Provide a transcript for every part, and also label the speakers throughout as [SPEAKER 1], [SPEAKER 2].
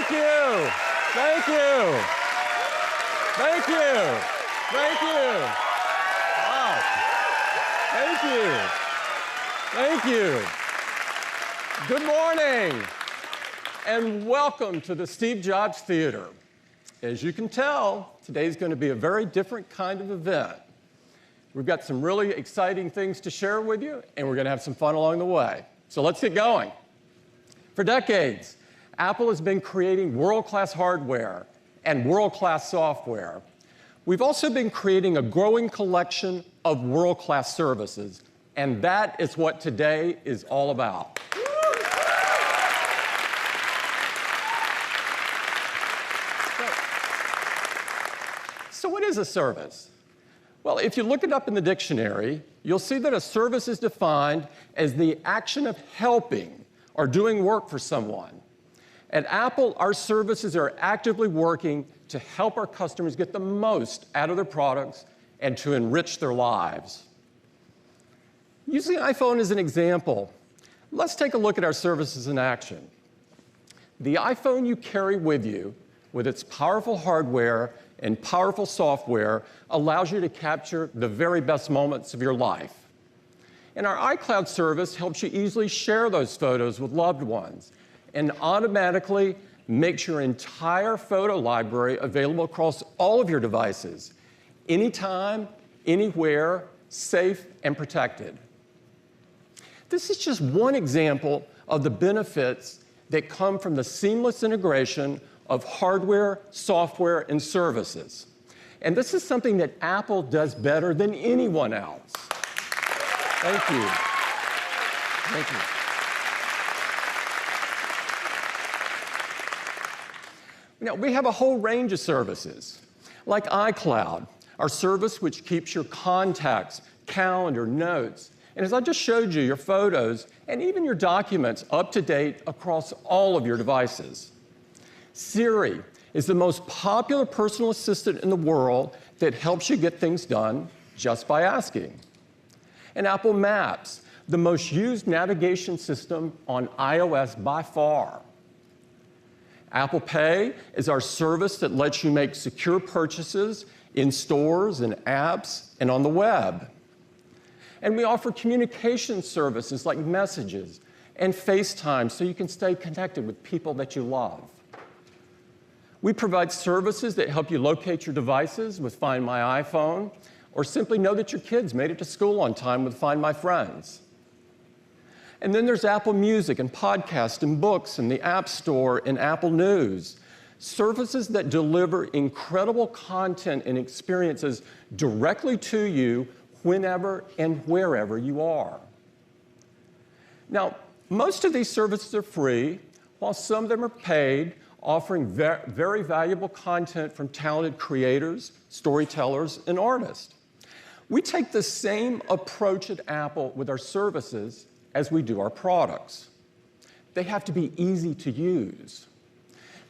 [SPEAKER 1] Thank you. Thank you. Thank you. Thank you. Wow. Thank you. Thank you. Good morning, and welcome to the Steve Jobs Theater. As you can tell, today's going to be a very different kind of event. We've got some really exciting things to share with you, and we're going to have some fun along the way. So let's get going. For decades, Apple has been creating world-class hardware and world-class software. We've also been creating a growing collection of world-class services, and that is what today is all about. So what is a service? Well, if you look it up in the dictionary, you'll see that a service is defined as the action of helping or doing work for someone. At Apple, our services are actively working to help our customers get the most out of their products and to enrich their lives. Using the iPhone as an example, let's take a look at our services in action. The iPhone you carry with you, with its powerful hardware and powerful software, allows you to capture the very best moments of your life. And our iCloud service helps you easily share those photos with loved ones and automatically makes your entire photo library available across all of your devices, anytime, anywhere, safe and protected. This is just one example of the benefits that come from the seamless integration of hardware, software, and services. And this is something that Apple does better than anyone else. Thank you. Thank you. Now, we have a whole range of services, like iCloud, our service which keeps your contacts, calendar, notes, and as I just showed you, your photos and even your documents up to date across all of your devices. Siri is the most popular personal assistant in the world that helps you get things done just by asking. And Apple Maps, the most used navigation system on iOS by far. Apple Pay is our service that lets you make secure purchases in stores and apps and on the web. And we offer communication services like messages and FaceTime so you can stay connected with people that you love. We provide services that help you locate your devices with Find My iPhone, or simply know that your kids made it to school on time with Find My Friends. And then there's Apple Music and podcasts and books and the App Store and Apple News, services that deliver incredible content and experiences directly to you whenever and wherever you are. Now, most of these services are free, while some of them are paid, offering very valuable content from talented creators, storytellers, and artists. We take the same approach at Apple with our services as we do our products. They have to be easy to use.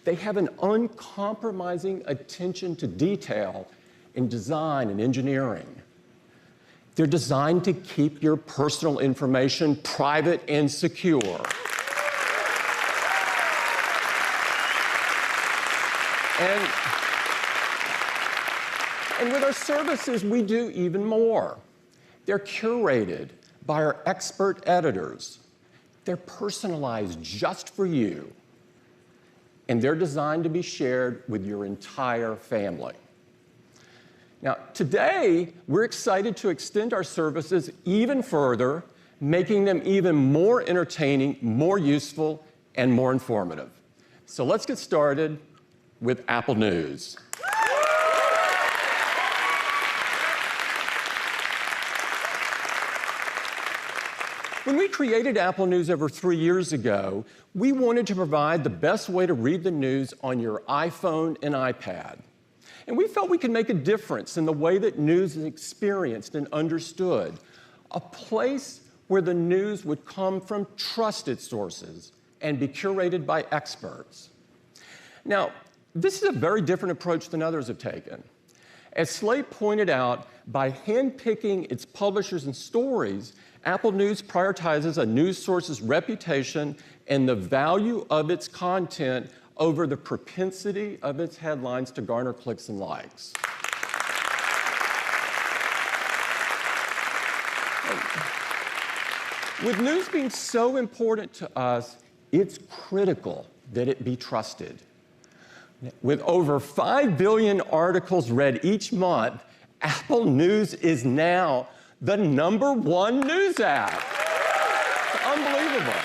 [SPEAKER 1] They have an uncompromising attention to detail in design and engineering. They're designed to keep your personal information private and secure. And with our services, we do even more. They're curated by our expert editors. They're personalized just for you. And they're designed to be shared with your entire family. Now, today, we're excited to extend our services even further, making them even more entertaining, more useful, and more informative. So let's get started with Apple News. When we created Apple News over 3 years ago, we wanted to provide the best way to read the news on your iPhone and iPad. And we felt we could make a difference in the way that news is experienced and understood, a place where the news would come from trusted sources and be curated by experts. Now, this is a very different approach than others have taken. As Slate pointed out, by handpicking its publishers and stories, Apple News prioritizes a news source's reputation and the value of its content over the propensity of its headlines to garner clicks and likes. With news being so important to us, it's critical that it be trusted. With over 5 billion articles read each month, Apple News is now the #1 news app. It's unbelievable.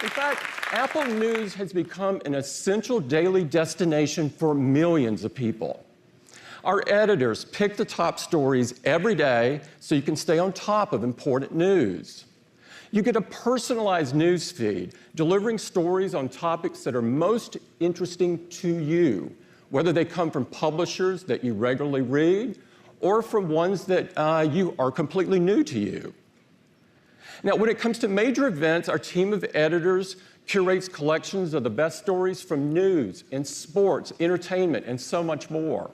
[SPEAKER 1] In fact, Apple News has become an essential daily destination for millions of people. Our editors pick the top stories every day so you can stay on top of important news. You get a personalized news feed delivering stories on topics that are most interesting to you, whether they come from publishers that you regularly read or from ones that you are completely new to you. Now, when it comes to major events, our team of editors curates collections of the best stories from news and sports, entertainment, and so much more.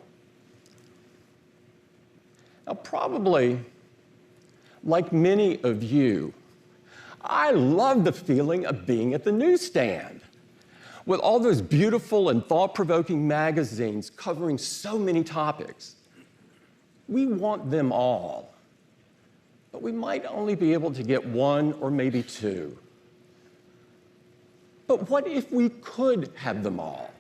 [SPEAKER 1] Now, probably, like many of you, I love the feeling of being at the newsstand. With all those beautiful and thought-provoking magazines covering so many topics, we want them all. But we might only be able to get one or maybe two. But what if we could have them all?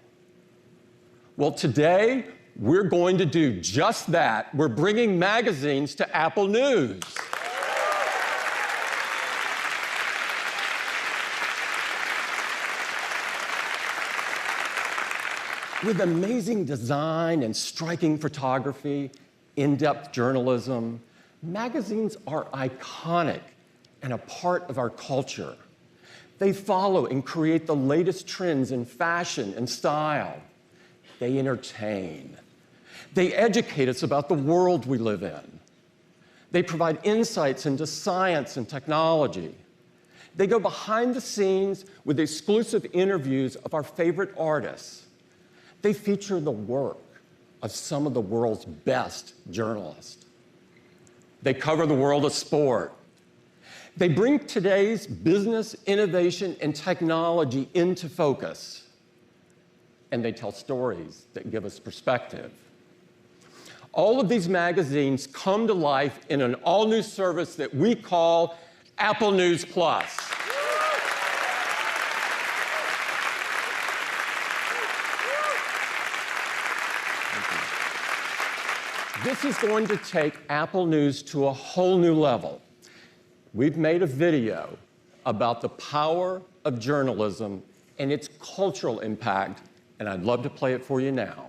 [SPEAKER 1] Well, today, we're going to do just that. We're bringing magazines to Apple News. With amazing design and striking photography, in-depth journalism, magazines are iconic and a part of our culture. They follow and create the latest trends in fashion and style. They entertain. They educate us about the world we live in. They provide insights into science and technology. They go behind the scenes with exclusive interviews of our favorite artists. They feature the work of some of the world's best journalists. They cover the world of sport. They bring today's business, innovation, and technology into focus. And they tell stories that give us perspective. All of these magazines come to life in an all-new service that we call Apple News Plus. This is going to take Apple News to a whole new level. We've made a video about the power of journalism and its cultural impact, and I'd love to play it for you now.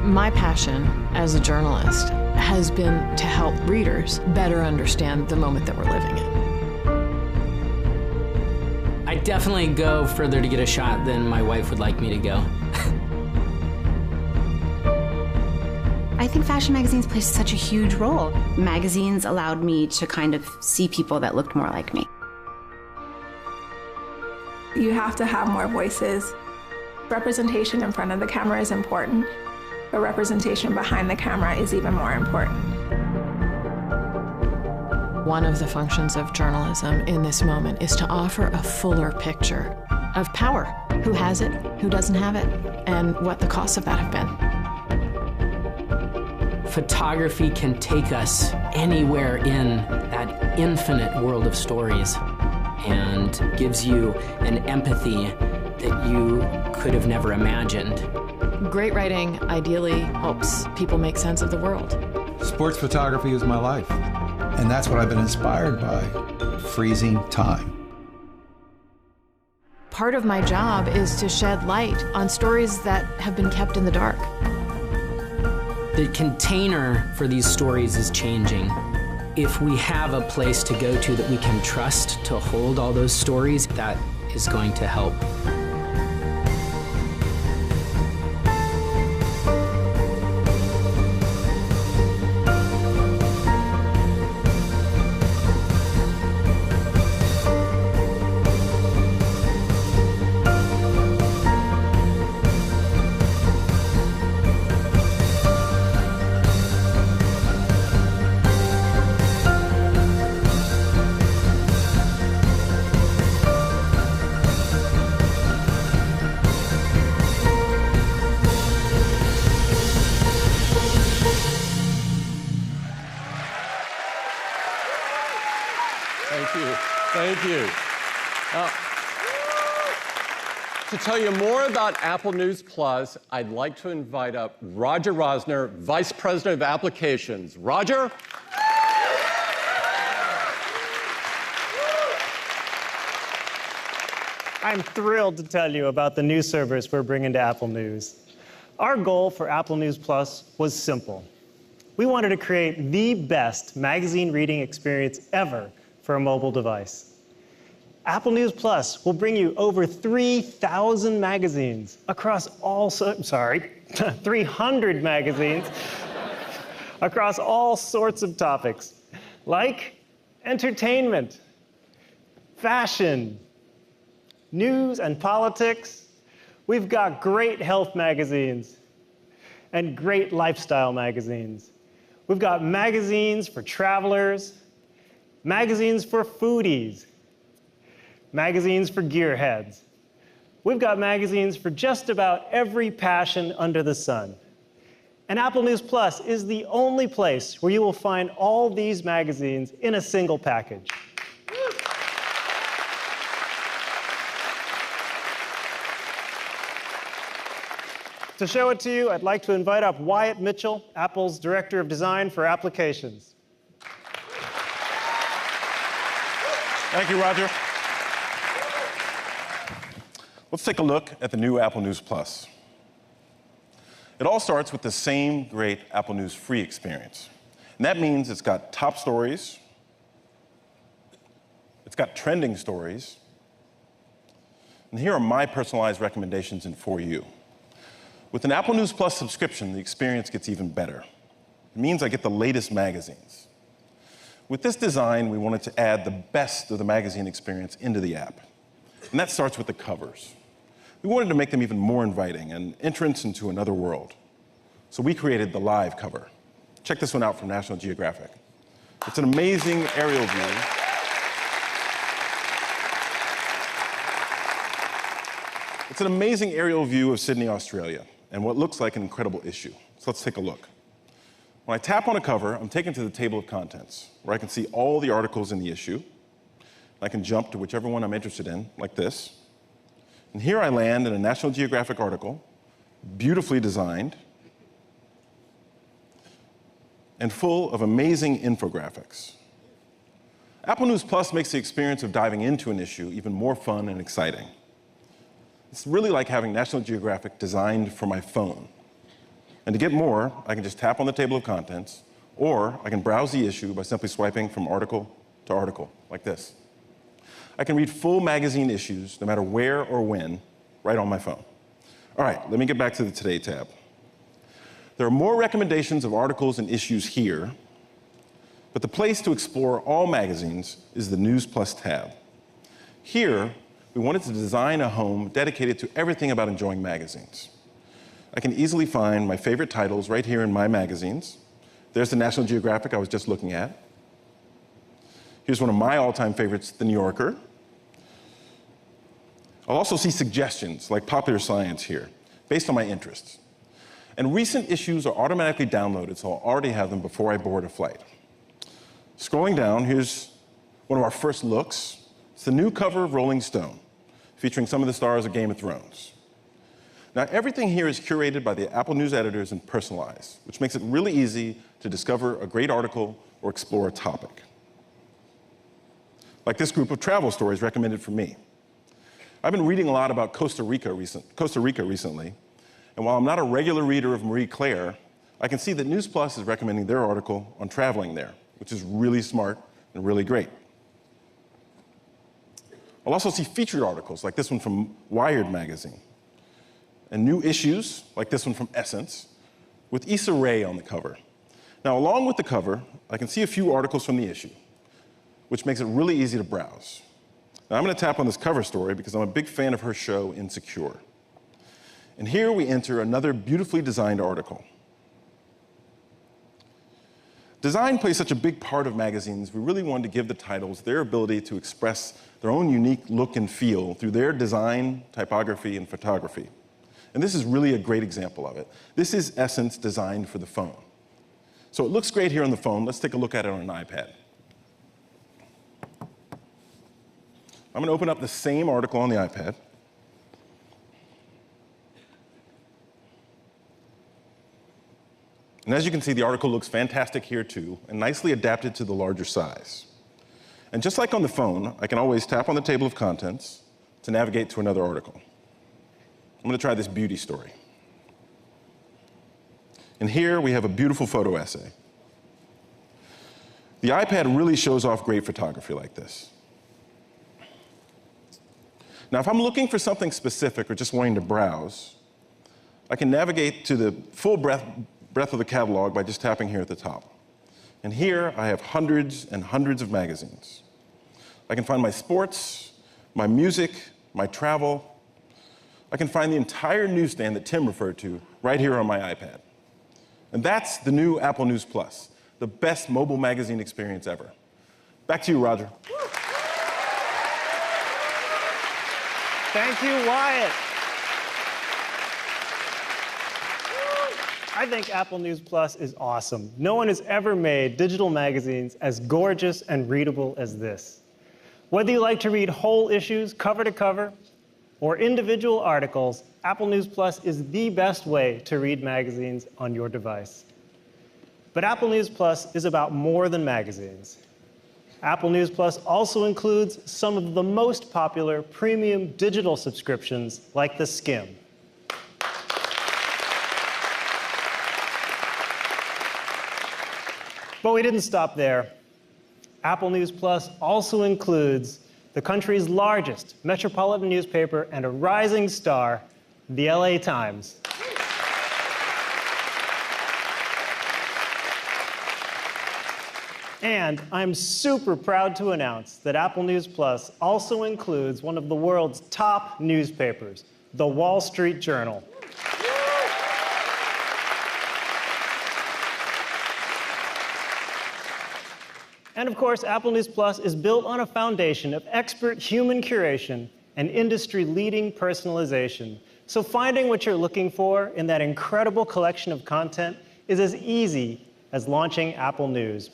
[SPEAKER 2] My passion as a journalist has been to help readers better understand the moment that we're living in.
[SPEAKER 3] I definitely go further to get a shot than my wife would like me to go.
[SPEAKER 4] I think fashion magazines play such a huge role. Magazines allowed me to kind of see people that looked more like me.
[SPEAKER 5] You have to have more voices. Representation in front of the camera is important, but representation behind the camera is even more important.
[SPEAKER 2] One of the functions of journalism in this moment is to offer a fuller picture of power. Who has it, who doesn't have it, and what the costs of that have been.
[SPEAKER 3] Photography can take us anywhere in that infinite world of stories and gives you an empathy that you could have never imagined.
[SPEAKER 2] Great writing ideally helps people make sense of the world.
[SPEAKER 6] Sports photography is my life, and that's what I've been inspired by, freezing time.
[SPEAKER 2] Part of my job is to shed light on stories that have been kept in the dark.
[SPEAKER 3] The container for these stories is changing. If we have a place to go to that we can trust to hold all those stories, that is going to help.
[SPEAKER 1] Thank you. To tell you more about Apple News Plus, I'd like to invite up Roger Rosner, Vice President of Applications. Roger?
[SPEAKER 7] I'm thrilled to tell you about the new service we're bringing to Apple News. Our goal for Apple News Plus was simple. We wanted to create the best magazine reading experience ever for a mobile device. Apple News Plus will bring you over 3,000 magazines across all, 300 magazines across all sorts of topics, like entertainment, fashion, news and politics. We've got great health magazines and great lifestyle magazines. We've got magazines for travelers, magazines for foodies, magazines for gearheads. We've got magazines for just about every passion under the sun. And Apple News Plus is the only place where you will find all these magazines in a single package. To show it to you, I'd like to invite up Wyatt Mitchell, Apple's Director of Design for Applications.
[SPEAKER 8] Thank you, Roger. Let's take a look at the new Apple News Plus. It all starts with the same great Apple News free experience. And that means it's got top stories, it's got trending stories, and here are my personalized recommendations in For You. With an Apple News Plus subscription, the experience gets even better. It means I get the latest magazines. With this design, we wanted to add the best of the magazine experience into the app. And that starts with the covers. We wanted to make them even more inviting, an entrance into another world. So we created the live cover. Check this one out from National Geographic. It's an amazing aerial view. It's an amazing aerial view of Sydney, Australia, and what looks like an incredible issue. So let's take a look. When I tap on a cover, I'm taken to the table of contents, where I can see all the articles in the issue. I can jump to whichever one I'm interested in, like this. And here I land in a National Geographic article, beautifully designed, and full of amazing infographics. Apple News Plus makes the experience of diving into an issue even more fun and exciting. It's really like having National Geographic designed for my phone. And to get more, I can just tap on the table of contents, or I can browse the issue by simply swiping from article to article, like this. I can read full magazine issues, no matter where or when, right on my phone. All right, let me get back to the Today tab. There are more recommendations of articles and issues here, but the place to explore all magazines is the News Plus tab. Here, we wanted to design a home dedicated to everything about enjoying magazines. I can easily find my favorite titles right here in My Magazines. There's the National Geographic I was just looking at. Here's one of my all-time favorites, The New Yorker. I'll also see suggestions, like Popular Science here, based on my interests. And recent issues are automatically downloaded, so I'll already have them before I board a flight. Scrolling down, here's one of our first looks. It's the new cover of Rolling Stone, featuring some of the stars of Game of Thrones. Now, everything here is curated by the Apple News editors and personalized, which makes it really easy to discover a great article or explore a topic. Like this group of travel stories recommended for me. I've been reading a lot about Costa Rica recently, and while I'm not a regular reader of Marie Claire, I can see that News Plus is recommending their article on traveling there, which is really smart and really great. I'll also see featured articles, like this one from Wired magazine, and new issues, like this one from Essence, with Issa Rae on the cover. Now, along with the cover, I can see a few articles from the issue, which makes it really easy to browse. Now, I'm going to tap on this cover story because I'm a big fan of her show, Insecure. And here we enter another beautifully designed article. Design plays such a big part of magazines, we really wanted to give the titles their ability to express their own unique look and feel through their design, typography, and photography. And this is really a great example of it. This is Essence designed for the phone. So it looks great here on the phone. Let's take a look at it on an iPad. I'm going to open up the same article on the iPad. And as you can see, the article looks fantastic here too, and nicely adapted to the larger size. And just like on the phone, I can always tap on the table of contents to navigate to another article. I'm going to try this beauty story. And here we have a beautiful photo essay. The iPad really shows off great photography like this. Now, if I'm looking for something specific or just wanting to browse, I can navigate to the full breadth of the catalog by just tapping here at the top. And here I have hundreds and hundreds of magazines. I can find my sports, my music, my travel. I can find the entire newsstand that Tim referred to right here on my iPad. And that's the new Apple News Plus, the best mobile magazine experience ever. Back to you, Roger.
[SPEAKER 7] Thank you, Wyatt. I think Apple News Plus is awesome. No one has ever made digital magazines as gorgeous and readable as this. Whether you like to read whole issues cover to cover or individual articles, Apple News Plus is the best way to read magazines on your device. But Apple News Plus is about more than magazines. Apple News Plus also includes some of the most popular premium digital subscriptions like the Skim. But we didn't stop there. Apple News Plus also includes the country's largest metropolitan newspaper and a rising star, the LA Times. And I'm super proud to announce that Apple News Plus also includes one of the world's top newspapers, the Wall Street Journal. And of course, Apple News Plus is built on a foundation of expert human curation and industry-leading personalization. So finding what you're looking for in that incredible collection of content is as easy as launching Apple News.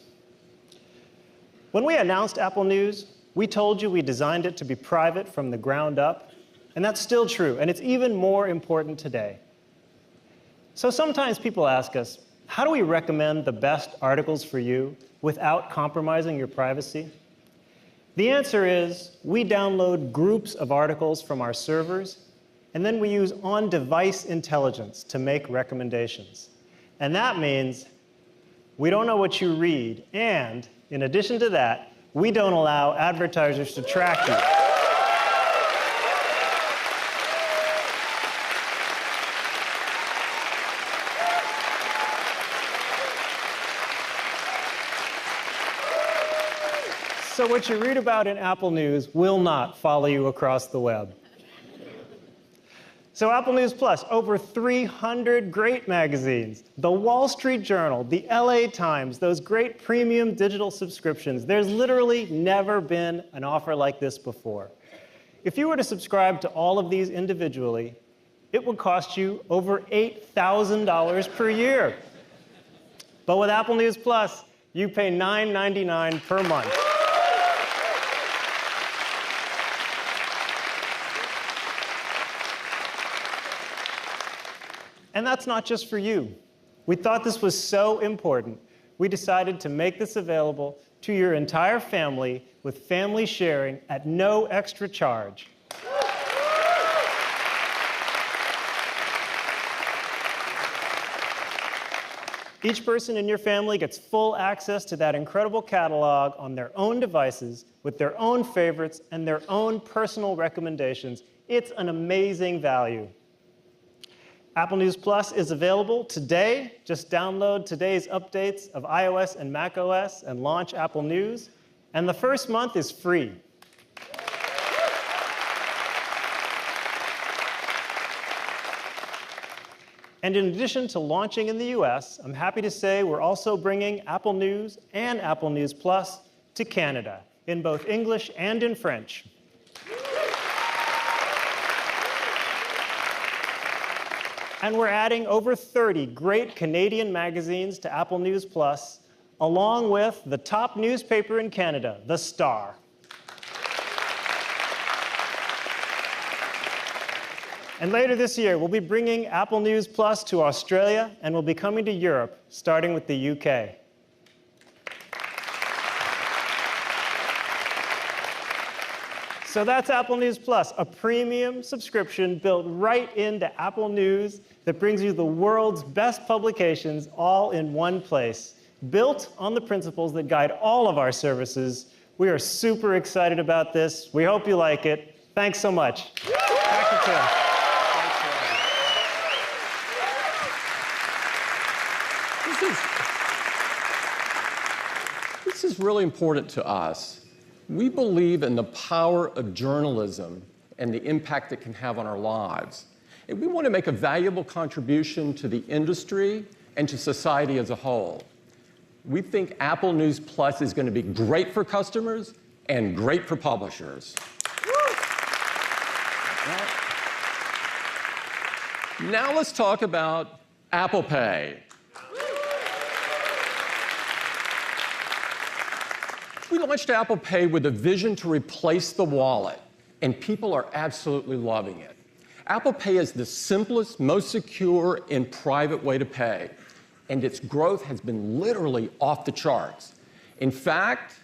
[SPEAKER 7] When we announced Apple News, we told you we designed it to be private from the ground up, and that's still true, and it's even more important today. So sometimes people ask us, how do we recommend the best articles for you without compromising your privacy? The answer is we download groups of articles from our servers, and then we use on-device intelligence to make recommendations. And that means we don't know what you read, and in addition to that, we don't allow advertisers to track you. So what you read about in Apple News will not follow you across the web. So Apple News Plus, over 300 great magazines, the Wall Street Journal, the LA Times, those great premium digital subscriptions. There's literally never been an offer like this before. If you were to subscribe to all of these individually, it would cost you over $8,000 per year. But with Apple News Plus, you pay $9.99 per month. And that's not just for you. We thought this was so important, we decided to make this available to your entire family with family sharing at no extra charge. Each person in your family gets full access to that incredible catalog on their own devices with their own favorites and their own personal recommendations. It's an amazing value. Apple News Plus is available today. Just download today's updates of iOS and macOS and launch Apple News. And the first month is free. And in addition to launching in the US, I'm happy to say we're also bringing Apple News and Apple News Plus to Canada in both English and in French. And we're adding over 30 great Canadian magazines to Apple News Plus, along with the top newspaper in Canada, The Star. And later this year, we'll be bringing Apple News Plus to Australia, and we'll be coming to Europe, starting with the UK. So that's Apple News Plus, a premium subscription built right into Apple News that brings you the world's best publications all in one place. Built on the principles that guide all of our services. We are super excited about this. We hope you like it. Thanks so much. Back to Tim.
[SPEAKER 1] This is really important to us. We believe in the power of journalism and the impact it can have on our lives. And we want to make a valuable contribution to the industry and to society as a whole. We think Apple News Plus is going to be great for customers and great for publishers. Now let's talk about Apple Pay. We launched Apple Pay with a vision to replace the wallet, and people are absolutely loving it. Apple Pay is the simplest, most secure, and private way to pay, and its growth has been literally off the charts. In fact,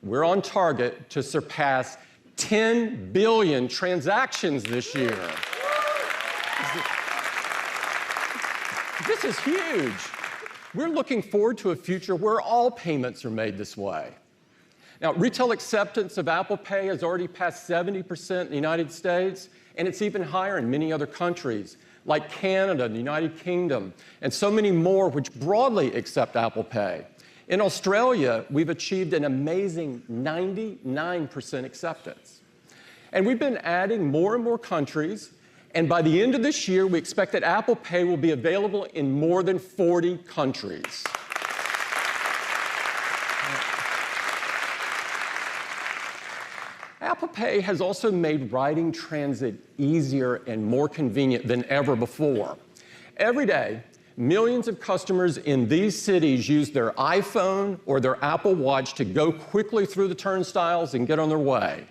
[SPEAKER 1] we're on target to surpass 10 billion transactions this year. This is huge. We're looking forward to a future where all payments are made this way. Now, retail acceptance of Apple Pay has already passed 70% in the United States, and it's even higher in many other countries, like Canada, the United Kingdom, and so many more which broadly accept Apple Pay. In Australia, we've achieved an amazing 99% acceptance. And we've been adding more and more countries, and by the end of this year, we expect that Apple Pay will be available in more than 40 countries. Apple Pay has also made riding transit easier and more convenient than ever before. Every day, millions of customers in these cities use their iPhone or their Apple Watch to go quickly through the turnstiles and get on their way.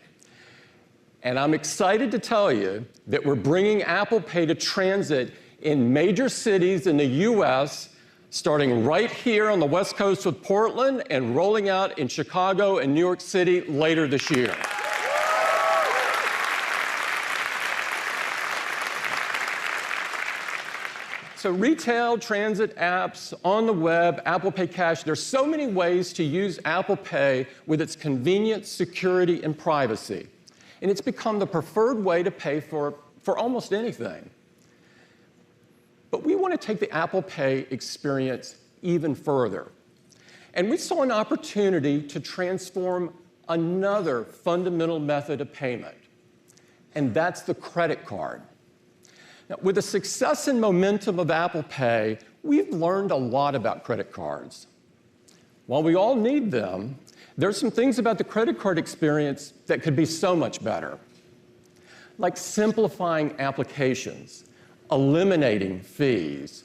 [SPEAKER 1] And I'm excited to tell you that we're bringing Apple Pay to transit in major cities in the US, starting right here on the West Coast with Portland and rolling out in Chicago and New York City later this year. So retail, transit apps, on the web, Apple Pay Cash, there's so many ways to use Apple Pay with its convenience, security, and privacy. And it's become the preferred way to pay for almost anything. But we want to take the Apple Pay experience even further. And we saw an opportunity to transform another fundamental method of payment, and that's the credit card. Now, with the success and momentum of Apple Pay, we've learned a lot about credit cards. While we all need them, there's some things about the credit card experience that could be so much better, like simplifying applications, eliminating fees,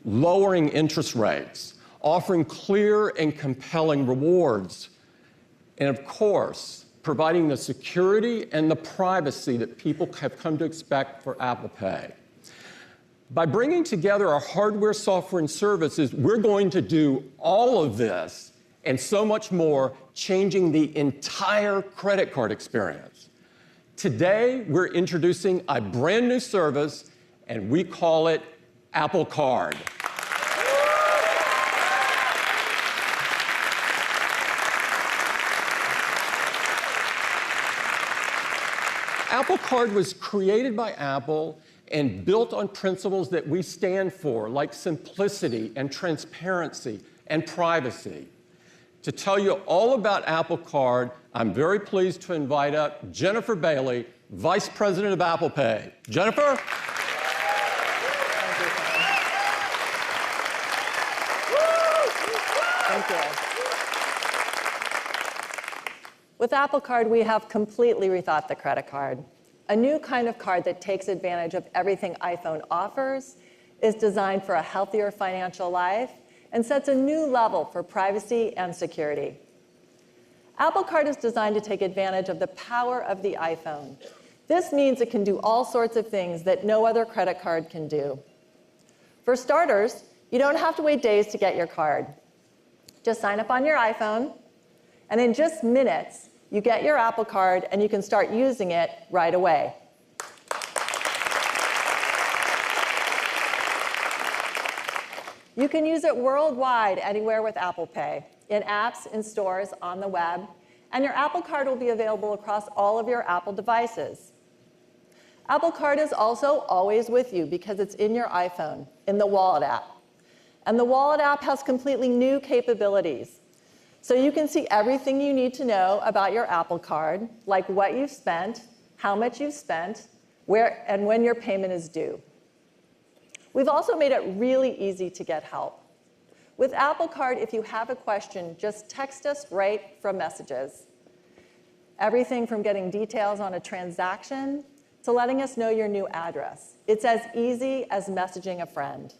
[SPEAKER 1] lowering interest rates, offering clear and compelling rewards, and of course, providing the security and the privacy that people have come to expect for Apple Pay. By bringing together our hardware, software, and services, we're going to do all of this and so much more, changing the entire credit card experience. Today, we're introducing a brand new service, and we call it Apple Card. Apple Card was created by Apple and built on principles that we stand for, like simplicity and transparency and privacy. To tell you all about Apple Card, I'm very pleased to invite up Jennifer Bailey, Vice President of Apple Pay. Jennifer?
[SPEAKER 9] Thank you. With Apple Card, we have completely rethought the credit card. A new kind of card that takes advantage of everything iPhone offers, is designed for a healthier financial life, and sets a new level for privacy and security. Apple Card is designed to take advantage of the power of the iPhone. This means it can do all sorts of things that no other credit card can do. For starters, you don't have to wait days to get your card. Just sign up on your iPhone, and in just minutes, you get your Apple Card and you can start using it right away. You can use it worldwide, anywhere with Apple Pay, in apps, in stores, on the web, and your Apple Card will be available across all of your Apple devices. Apple Card is also always with you because it's in your iPhone, in the Wallet app. And the Wallet app has completely new capabilities. So you can see everything you need to know about your Apple Card, like what you've spent, how much you've spent, where and when your payment is due. We've also made it really easy to get help. With Apple Card, if you have a question, just text us right from Messages. Everything from getting details on a transaction to letting us know your new address. It's as easy as messaging a friend.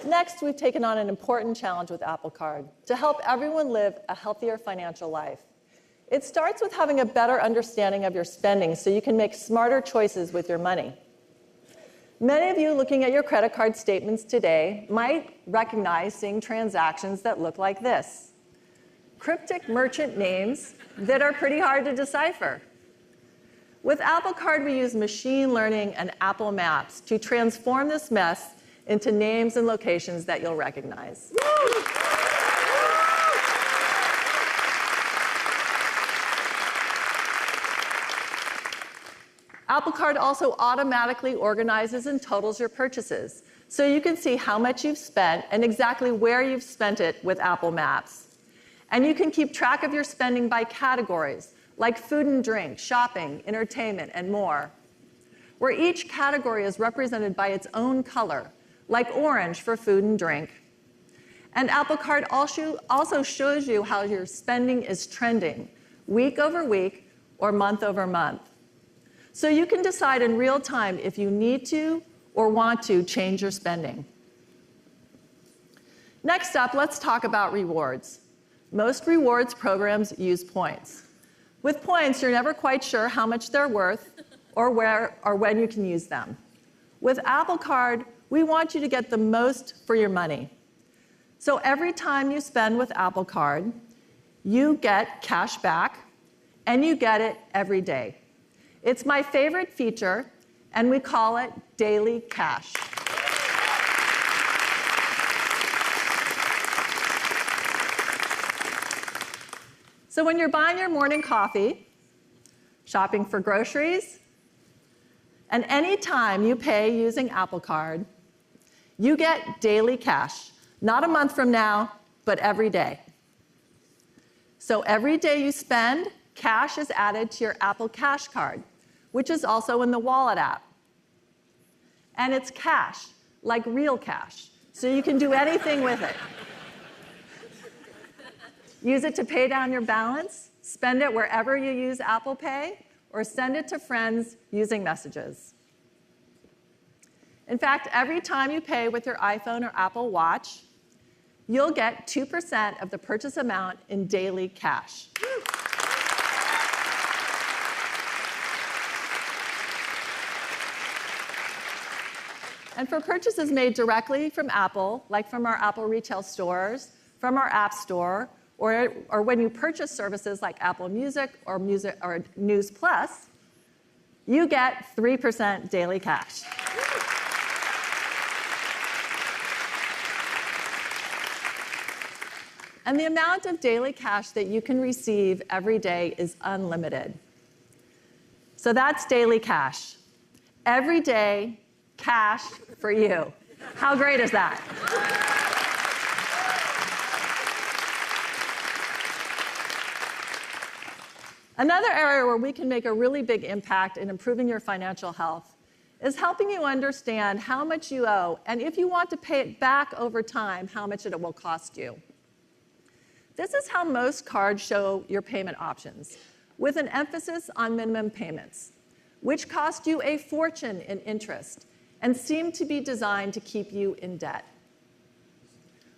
[SPEAKER 9] Next, we've taken on an important challenge with Apple Card to help everyone live a healthier financial life. It starts with having a better understanding of your spending so you can make smarter choices with your money. Many of you looking at your credit card statements today might recognize seeing transactions that look like this. Cryptic merchant names that are pretty hard to decipher. With Apple Card, we use machine learning and Apple Maps to transform this mess into names and locations that you'll recognize. Apple Card also automatically organizes and totals your purchases, so you can see how much you've spent and exactly where you've spent it with Apple Maps. And you can keep track of your spending by categories, like food and drink, shopping, entertainment, and more, where each category is represented by its own color, like orange for food and drink. And Apple Card also shows you how your spending is trending, week over week or month over month. So you can decide in real time if you need to or want to change your spending. Next up, let's talk about rewards. Most rewards programs use points. With points, you're never quite sure how much they're worth or where or when you can use them. With Apple Card, we want you to get the most for your money. So every time you spend with Apple Card, you get cash back, and you get it every day. It's my favorite feature, and we call it Daily Cash. So when you're buying your morning coffee, shopping for groceries, and any time you pay using Apple Card, you get Daily Cash, not a month from now, but every day. So every day you spend, cash is added to your Apple Cash card, which is also in the Wallet app. And it's cash, like real cash, so you can do anything with it. Use it to pay down your balance, spend it wherever you use Apple Pay, or send it to friends using Messages. In fact, every time you pay with your iPhone or Apple Watch, you'll get 2% of the purchase amount in daily cash. And for purchases made directly from Apple, like from our Apple retail stores, from our App Store, or when you purchase services like Apple Music or News Plus, you get 3% daily cash. And the amount of daily cash that you can receive every day is unlimited. So that's daily cash. Every day, cash for you. How great is that? Another area where we can make a really big impact in improving your financial health is helping you understand how much you owe, and if you want to pay it back over time, how much it will cost you. This is how most cards show your payment options, with an emphasis on minimum payments, which cost you a fortune in interest and seem to be designed to keep you in debt.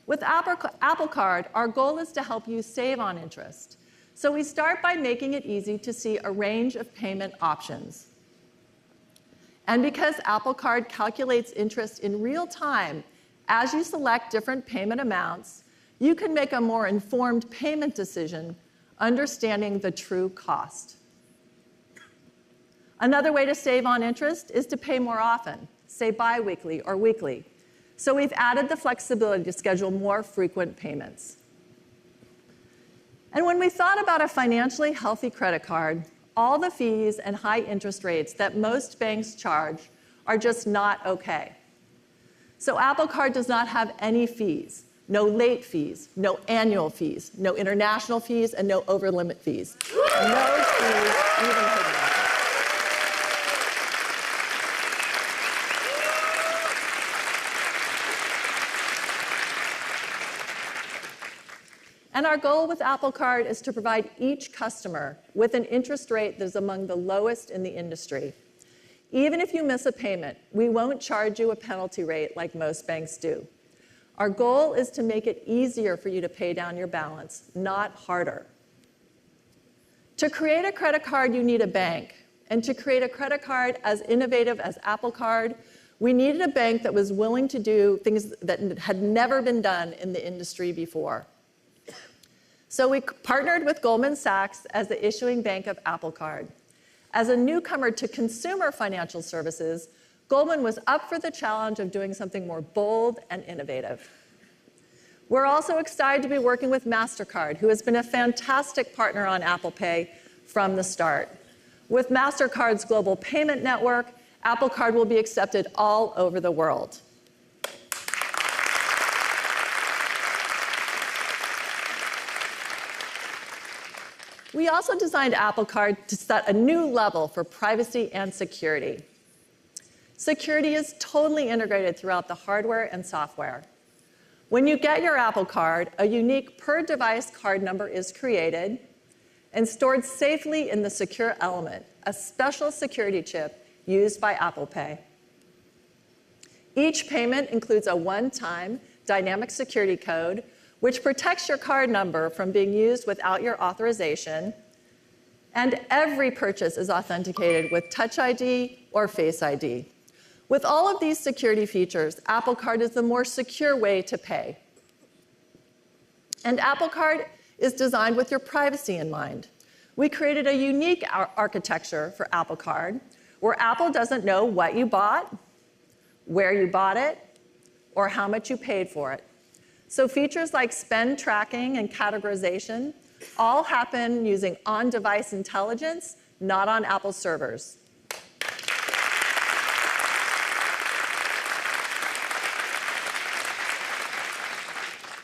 [SPEAKER 9] With Apple Card, our goal is to help you save on interest. So we start by making it easy to see a range of payment options. And because Apple Card calculates interest in real time as you select different payment amounts, you can make a more informed payment decision, understanding the true cost. Another way to save on interest is to pay more often, say bi-weekly or weekly. So we've added the flexibility to schedule more frequent payments. And when we thought about a financially healthy credit card, all the fees and high interest rates that most banks charge are just not okay. So Apple Card does not have any fees, no late fees, no annual fees, no international fees, and no over-limit fees. No fees, even hidden. And our goal with Apple Card is to provide each customer with an interest rate that is among the lowest in the industry. Even if you miss a payment, we won't charge you a penalty rate like most banks do. Our goal is to make it easier for you to pay down your balance, not harder. To create a credit card, you need a bank. And to create a credit card as innovative as Apple Card, we needed a bank that was willing to do things that had never been done in the industry before. So we partnered with Goldman Sachs as the issuing bank of Apple Card. As a newcomer to consumer financial services, Goldman was up for the challenge of doing something more bold and innovative. We're also excited to be working with MasterCard, who has been a fantastic partner on Apple Pay from the start. With MasterCard's global payment network, Apple Card will be accepted all over the world. We also designed Apple Card to set a new level for privacy and security. Security is totally integrated throughout the hardware and software. When you get your Apple Card, a unique per-device card number is created and stored safely in the Secure Element, a special security chip used by Apple Pay. Each payment includes a one-time dynamic security code which protects your card number from being used without your authorization, and every purchase is authenticated with Touch ID or Face ID. With all of these security features, Apple Card is the more secure way to pay. And Apple Card is designed with your privacy in mind. We created a unique architecture for Apple Card, where Apple doesn't know what you bought, where you bought it, or how much you paid for it. So features like spend tracking and categorization all happen using on-device intelligence, not on Apple servers.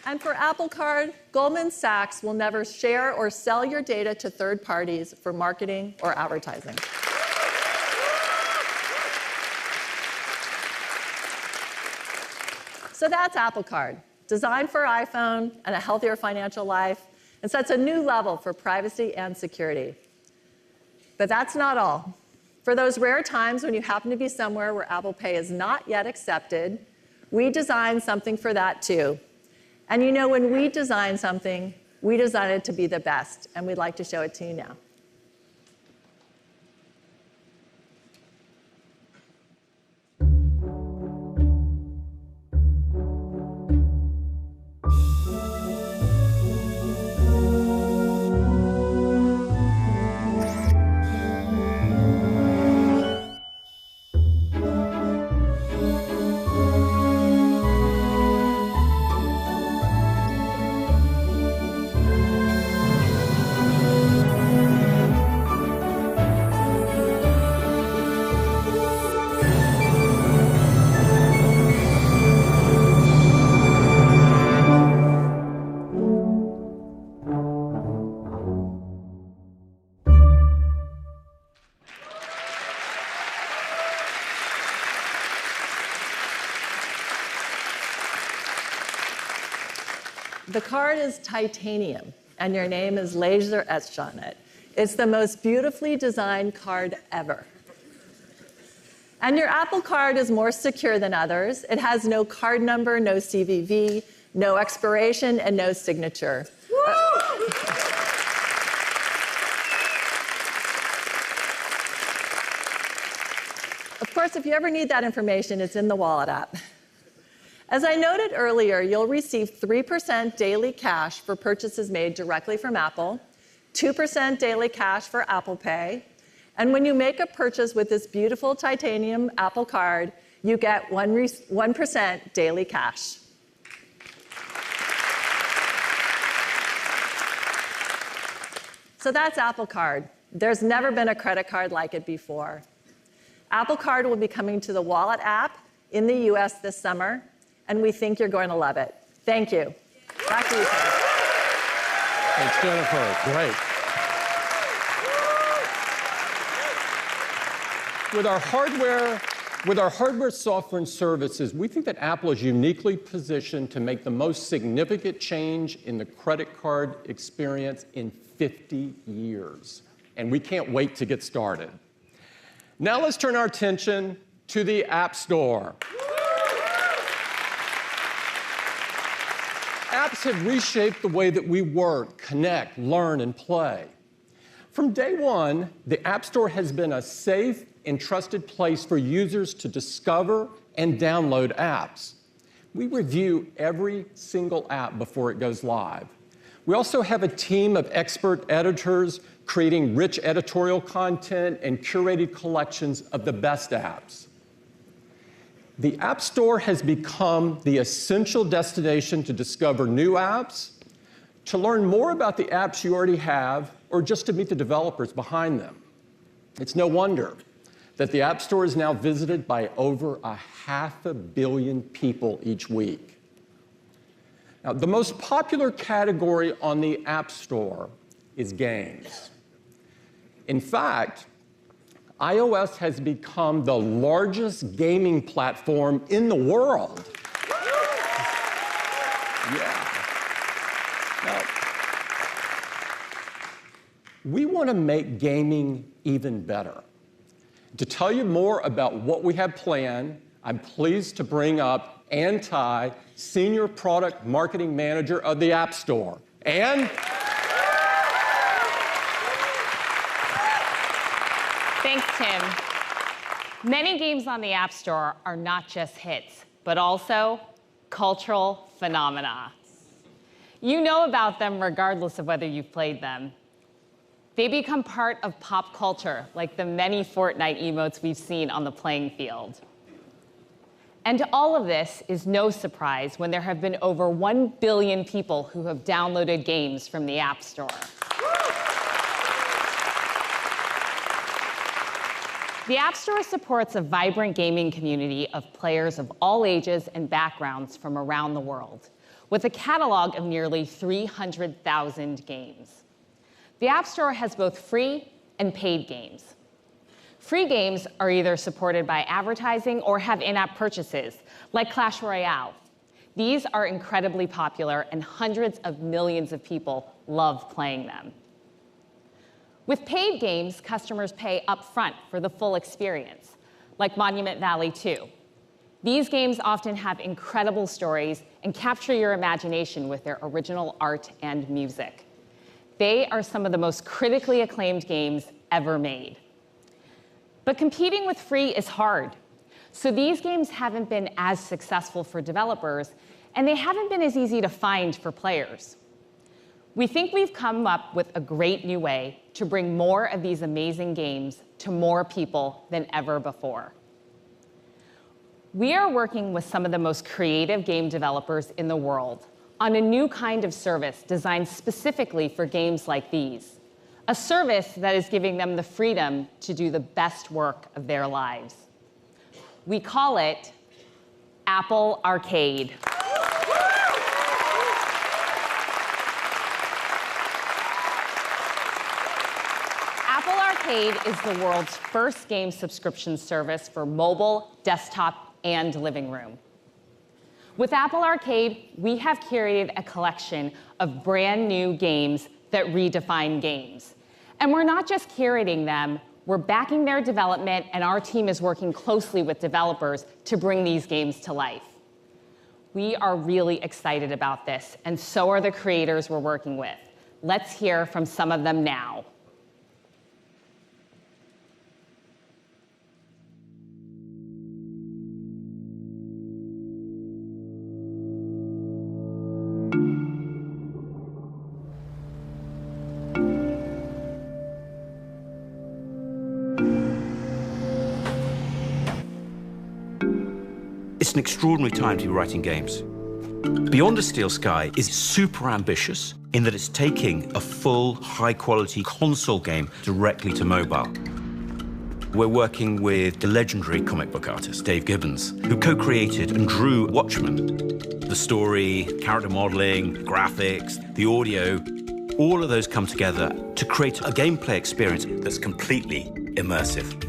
[SPEAKER 9] And for Apple Card, Goldman Sachs will never share or sell your data to third parties for marketing or advertising. So that's Apple Card, designed for iPhone and a healthier financial life, and sets a new level for privacy and security. But that's not all. For those rare times when you happen to be somewhere where Apple Pay is not yet accepted, we designed something for that too. And you know, when we design something, we design it to be the best, and we'd like to show it to you now. The card is titanium, and your name is laser etched on it. It's the most beautifully designed card ever. And your Apple Card is more secure than others. It has no card number, no CVV, no expiration, and no signature. Of course, if you ever need that information, it's in the Wallet app. As I noted earlier, you'll receive 3% daily cash for purchases made directly from Apple, 2% daily cash for Apple Pay, and when you make a purchase with this beautiful titanium Apple Card, you get 1% daily cash. So that's Apple Card. There's never been a credit card like it before. Apple Card will be coming to the Wallet app in the US this summer, and we think you're going to love it. Thank you. Back to you, Tim.
[SPEAKER 1] Thanks, Jennifer. Great. With our hardware, software, and services, we think that Apple is uniquely positioned to make the most significant change in the credit card experience in 50 years. And we can't wait to get started. Now let's turn our attention to the App Store. Apps have reshaped the way that we work, connect, learn, and play. From day one, the App Store has been a safe and trusted place for users to discover and download apps. We review every single app before it goes live. We also have a team of expert editors creating rich editorial content and curated collections of the best apps. The App Store has become the essential destination to discover new apps, to learn more about the apps you already have, or just to meet the developers behind them. It's no wonder that the App Store is now visited by over 500 million people each week. Now, the most popular category on the App Store is games. In fact, iOS has become the largest gaming platform in the world. Yeah. Now, we want to make gaming even better. To tell you more about what we have planned, I'm pleased to bring up Ann Tai, Senior Product Marketing Manager of the App Store. Ann?
[SPEAKER 10] Thanks, Tim. Many games on the App Store are not just hits, but also cultural phenomena. You know about them regardless of whether you've played them. They become part of pop culture, like the many Fortnite emotes we've seen on the playing field. And all of this is no surprise when there have been over 1 billion people who have downloaded games from the App Store. The App Store supports a vibrant gaming community of players of all ages and backgrounds from around the world, with a catalog of nearly 300,000 games. The App Store has both free and paid games. Free games are either supported by advertising or have in-app purchases, like Clash Royale. These are incredibly popular, and hundreds of millions of people love playing them. With paid games, customers pay upfront for the full experience, like Monument Valley 2. These games often have incredible stories and capture your imagination with their original art and music. They are some of the most critically acclaimed games ever made. But competing with free is hard. So these games haven't been as successful for developers, and they haven't been as easy to find for players. We think we've come up with a great new way to bring more of these amazing games to more people than ever before. We are working with some of the most creative game developers in the world on a new kind of service designed specifically for games like these, a service that is giving them the freedom to do the best work of their lives. We call it Apple Arcade. Apple Arcade is the world's first game subscription service for mobile, desktop, and living room. With Apple Arcade, we have curated a collection of brand new games that redefine games. And we're not just curating them, we're backing their development, and our team is working closely with developers to bring these games to life. We are really excited about this, and so are the creators we're working with. Let's hear from some of them now.
[SPEAKER 11] It's an extraordinary time to be writing games. Beyond a Steel Sky is super ambitious in that it's taking a full, high-quality console game directly to mobile. We're working with the legendary comic book artist, Dave Gibbons, who co-created and drew Watchmen. The story, character modeling, graphics, the audio, all of those come together to create a gameplay experience that's completely immersive.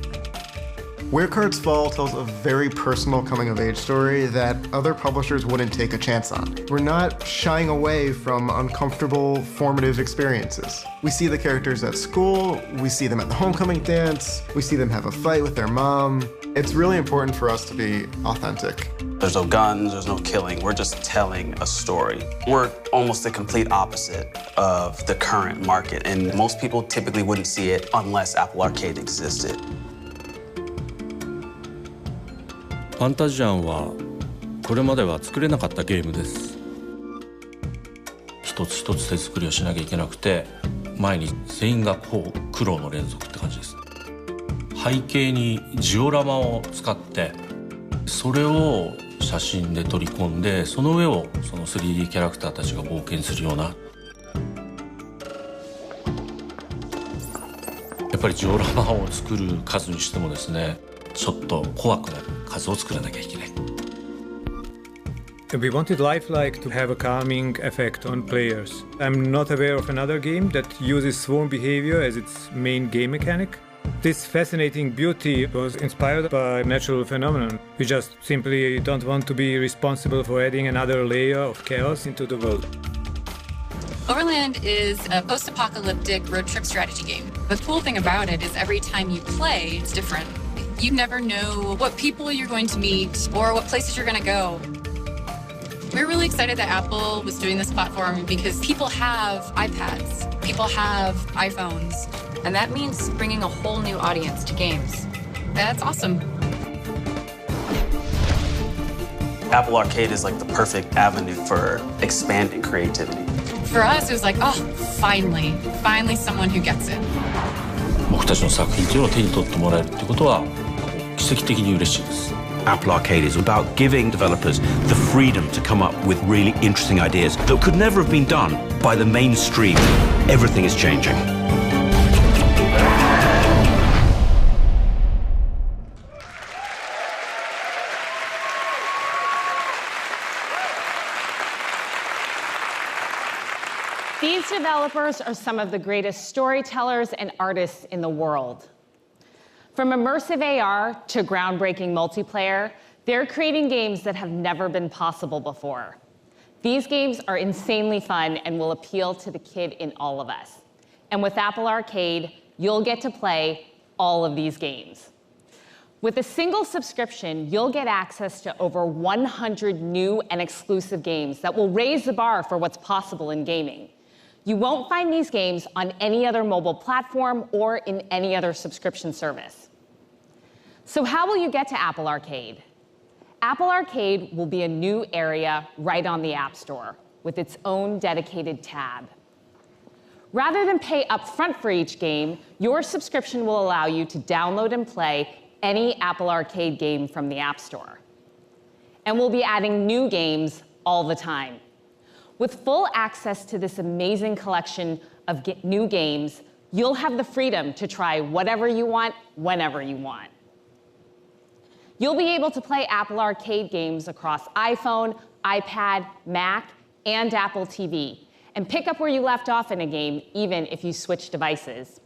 [SPEAKER 12] Where Cards Fall tells a very personal coming-of-age story that other publishers wouldn't take a chance on. We're not shying away from uncomfortable, formative experiences. We see the characters at school, we see them at the homecoming dance, we see them have a fight with their mom. It's really important for us to be authentic.
[SPEAKER 13] There's no guns, there's no killing, we're just telling a story. We're almost the complete opposite of the current market, and most people typically wouldn't see it unless Apple Arcade existed.
[SPEAKER 14] ファンタジアンはこれまでは作れなかったゲームです。一つ一つ手作りをしなきゃいけなくて、前に全員がこう苦労の連続って感じです。背景にジオラマを使ってそれを写真で取り込んで、その上をその 3D キャラクターたちが冒険するような、やっぱりジオラマを作る数にしてもですね、ちょっと怖くなる数を作らなきゃいけない。
[SPEAKER 15] We wanted Lifelike to have a calming effect on players. I'm not aware of another game that uses swarm behavior as its main game mechanic. This fascinating beauty was inspired by a natural phenomenon. We just simply don't want to be responsible for adding another layer of chaos into the world.
[SPEAKER 16] Overland is a post-apocalyptic road trip strategy game. The cool thing about it is every time you play, it's different. You never know what people you're going to meet or what places you're going to go. We're really excited that Apple was doing this platform because people have iPads, people have iPhones, and that means bringing a whole new audience to games. That's awesome.
[SPEAKER 13] Apple Arcade is like the perfect avenue for expanding creativity.
[SPEAKER 16] For us, it was like, oh, finally someone who gets it.
[SPEAKER 14] 僕たちの作品というのを手に取ってもらえるってことは奇跡的に嬉しいです。
[SPEAKER 11] Apple Arcade is about giving developers the freedom to come up with really interesting ideas that could never have been done by the mainstream. Everything is changing.
[SPEAKER 10] These developers are some of the greatest storytellers and artists in the world. From immersive AR to groundbreaking multiplayer, they're creating games that have never been possible before. These games are insanely fun and will appeal to the kid in all of us. And with Apple Arcade, you'll get to play all of these games. With a single subscription, you'll get access to over 100 new and exclusive games that will raise the bar for what's possible in gaming. You won't find these games on any other mobile platform or in any other subscription service. So how will you get to Apple Arcade? Apple Arcade will be a new area right on the App Store with its own dedicated tab. Rather than pay upfront for each game, your subscription will allow you to download and play any Apple Arcade game from the App Store. And we'll be adding new games all the time. With full access to this amazing collection of new games, you'll have the freedom to try whatever you want, whenever you want. You'll be able to play Apple Arcade games across iPhone, iPad, Mac, and Apple TV, and pick up where you left off in a game, even if you switch devices.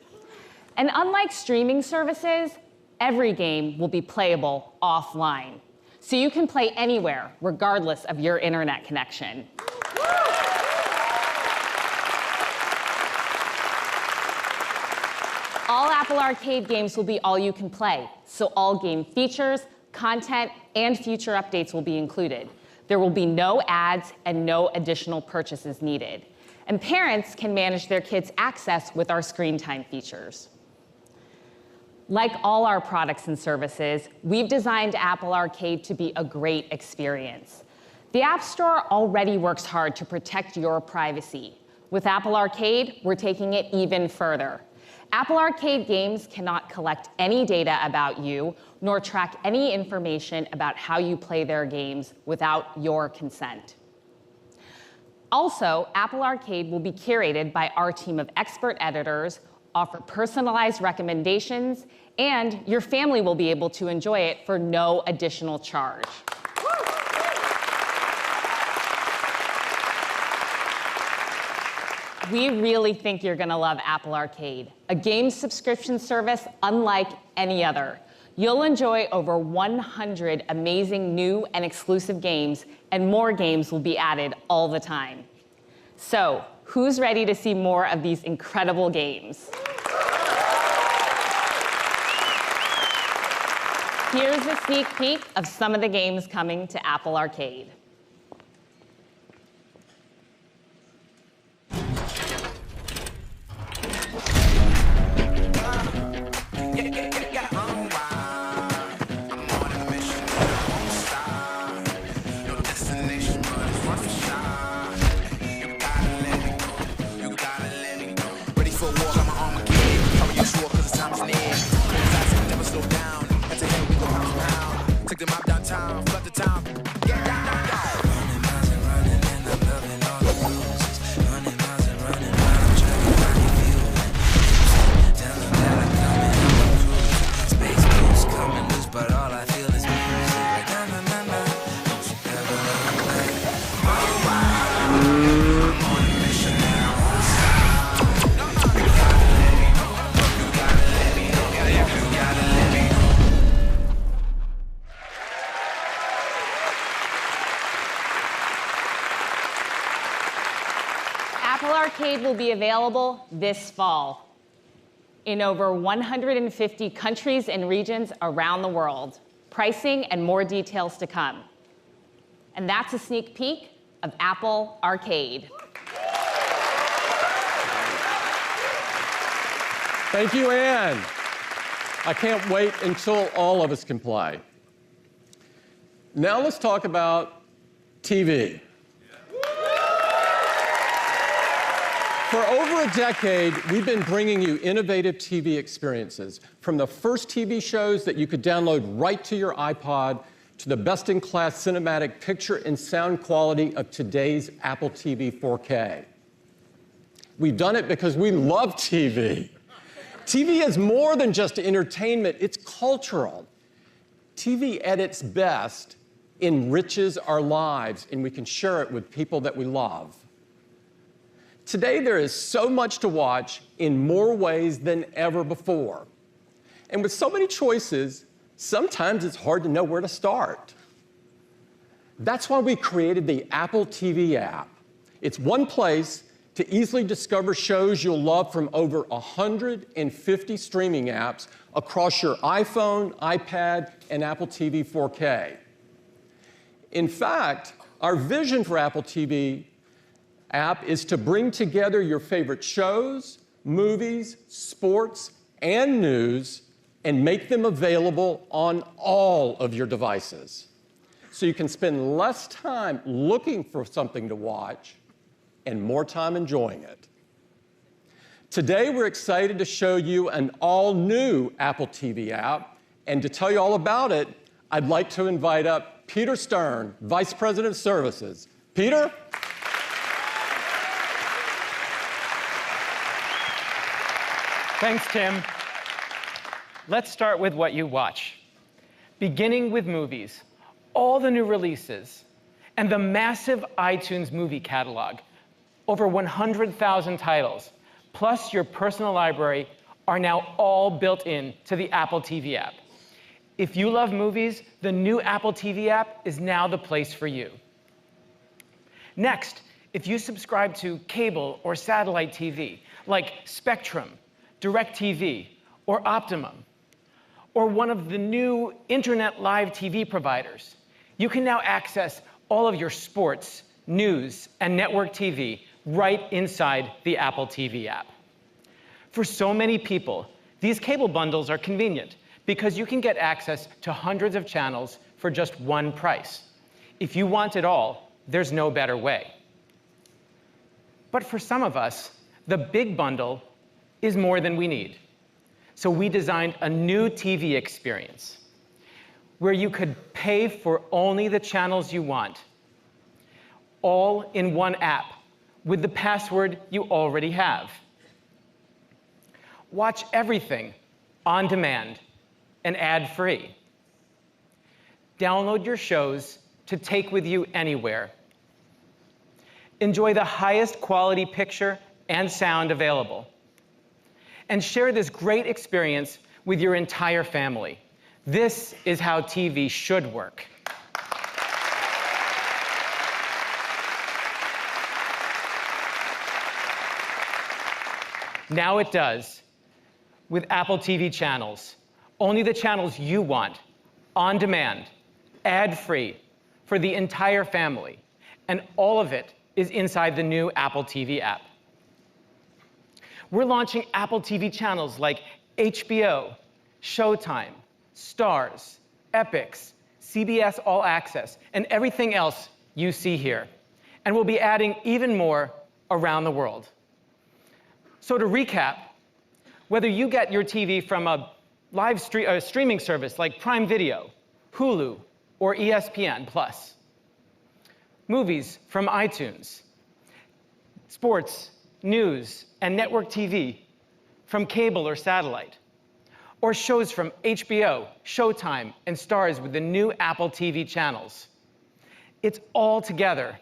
[SPEAKER 10] And unlike streaming services, every game will be playable offline, so you can play anywhere, regardless of your internet connection. All Apple Arcade games will be all you can play, so all game features, content, and future updates will be included. There will be no ads and no additional purchases needed. And parents can manage their kids' access with our screen time features. Like all our products and services, we've designed Apple Arcade to be a great experience. The App Store already works hard to protect your privacy. With Apple Arcade, we're taking it even further. Apple Arcade games cannot collect any data about you, nor track any information about how you play their games without your consent. Also, Apple Arcade will be curated by our team of expert editors, offer personalized recommendations, and your family will be able to enjoy it for no additional charge. We really think you're going to love Apple Arcade, a game subscription service unlike any other. You'll enjoy over 100 amazing new and exclusive games, and more games will be added all the time. So, who's ready to see more of these incredible games? Here's a sneak peek of some of the games coming to Apple Arcade. Apple Arcade will be available this fall in over 150 countries and regions around the world. Pricing and more details to come. And that's a sneak peek of Apple Arcade.
[SPEAKER 1] Thank you, Anne. I can't wait until all of us can play. Now let's talk about TV. For over a decade, we've been bringing you innovative TV experiences, from the first TV shows that you could download right to your iPod to the best-in-class cinematic picture and sound quality of today's Apple TV 4K. We've done it because we love TV. TV is more than just entertainment, it's cultural. TV at its best enriches our lives, and we can share it with people that we love. Today, there is so much to watch in more ways than ever before. And with so many choices, sometimes it's hard to know where to start. That's why we created the Apple TV app. It's one place to easily discover shows you'll love from over 150 streaming apps across your iPhone, iPad, and Apple TV 4K. In fact, our vision for Apple TV app is to bring together your favorite shows, movies, sports, and news and make them available on all of your devices. So you can spend less time looking for something to watch and more time enjoying it. Today, we're excited to show you an all-new Apple TV app, and to tell you all about it, I'd like to invite up Peter Stern, Vice President of Services. Peter?
[SPEAKER 17] Thanks, Tim. Let's start with what you watch. Beginning with movies, all the new releases, and the massive iTunes movie catalog. Over 100,000 titles, plus your personal library, are now all built in to the Apple TV app. If you love movies, the new Apple TV app is now the place for you. Next, if you subscribe to cable or satellite TV, like Spectrum, DirecTV, or Optimum, or one of the new internet live TV providers, you can now access all of your sports, news, and network TV right inside the Apple TV app. For so many people, these cable bundles are convenient because you can get access to hundreds of channels for just one price. If you want it all, there's no better way. But for some of us, the big bundle is more than we need. So we designed a new TV experience where you could pay for only the channels you want, all in one app with the password you already have. Watch everything on demand and ad-free. Download your shows to take with you anywhere. Enjoy the highest quality picture and sound available. And share this great experience with your entire family. This is how TV should work. Now it does, with Apple TV channels. Only the channels you want, on demand, ad-free, for the entire family. And all of it is inside the new Apple TV app. We're launching Apple TV channels like HBO, Showtime, Starz, Epix, CBS All Access, and everything else you see here. And we'll be adding even more around the world. So to recap, whether you get your TV from a live streaming service like Prime Video, Hulu, or ESPN+, movies from iTunes, sports, news, and network TV from cable or satellite, or shows from HBO, Showtime, and Starz with the new Apple TV channels. It's all together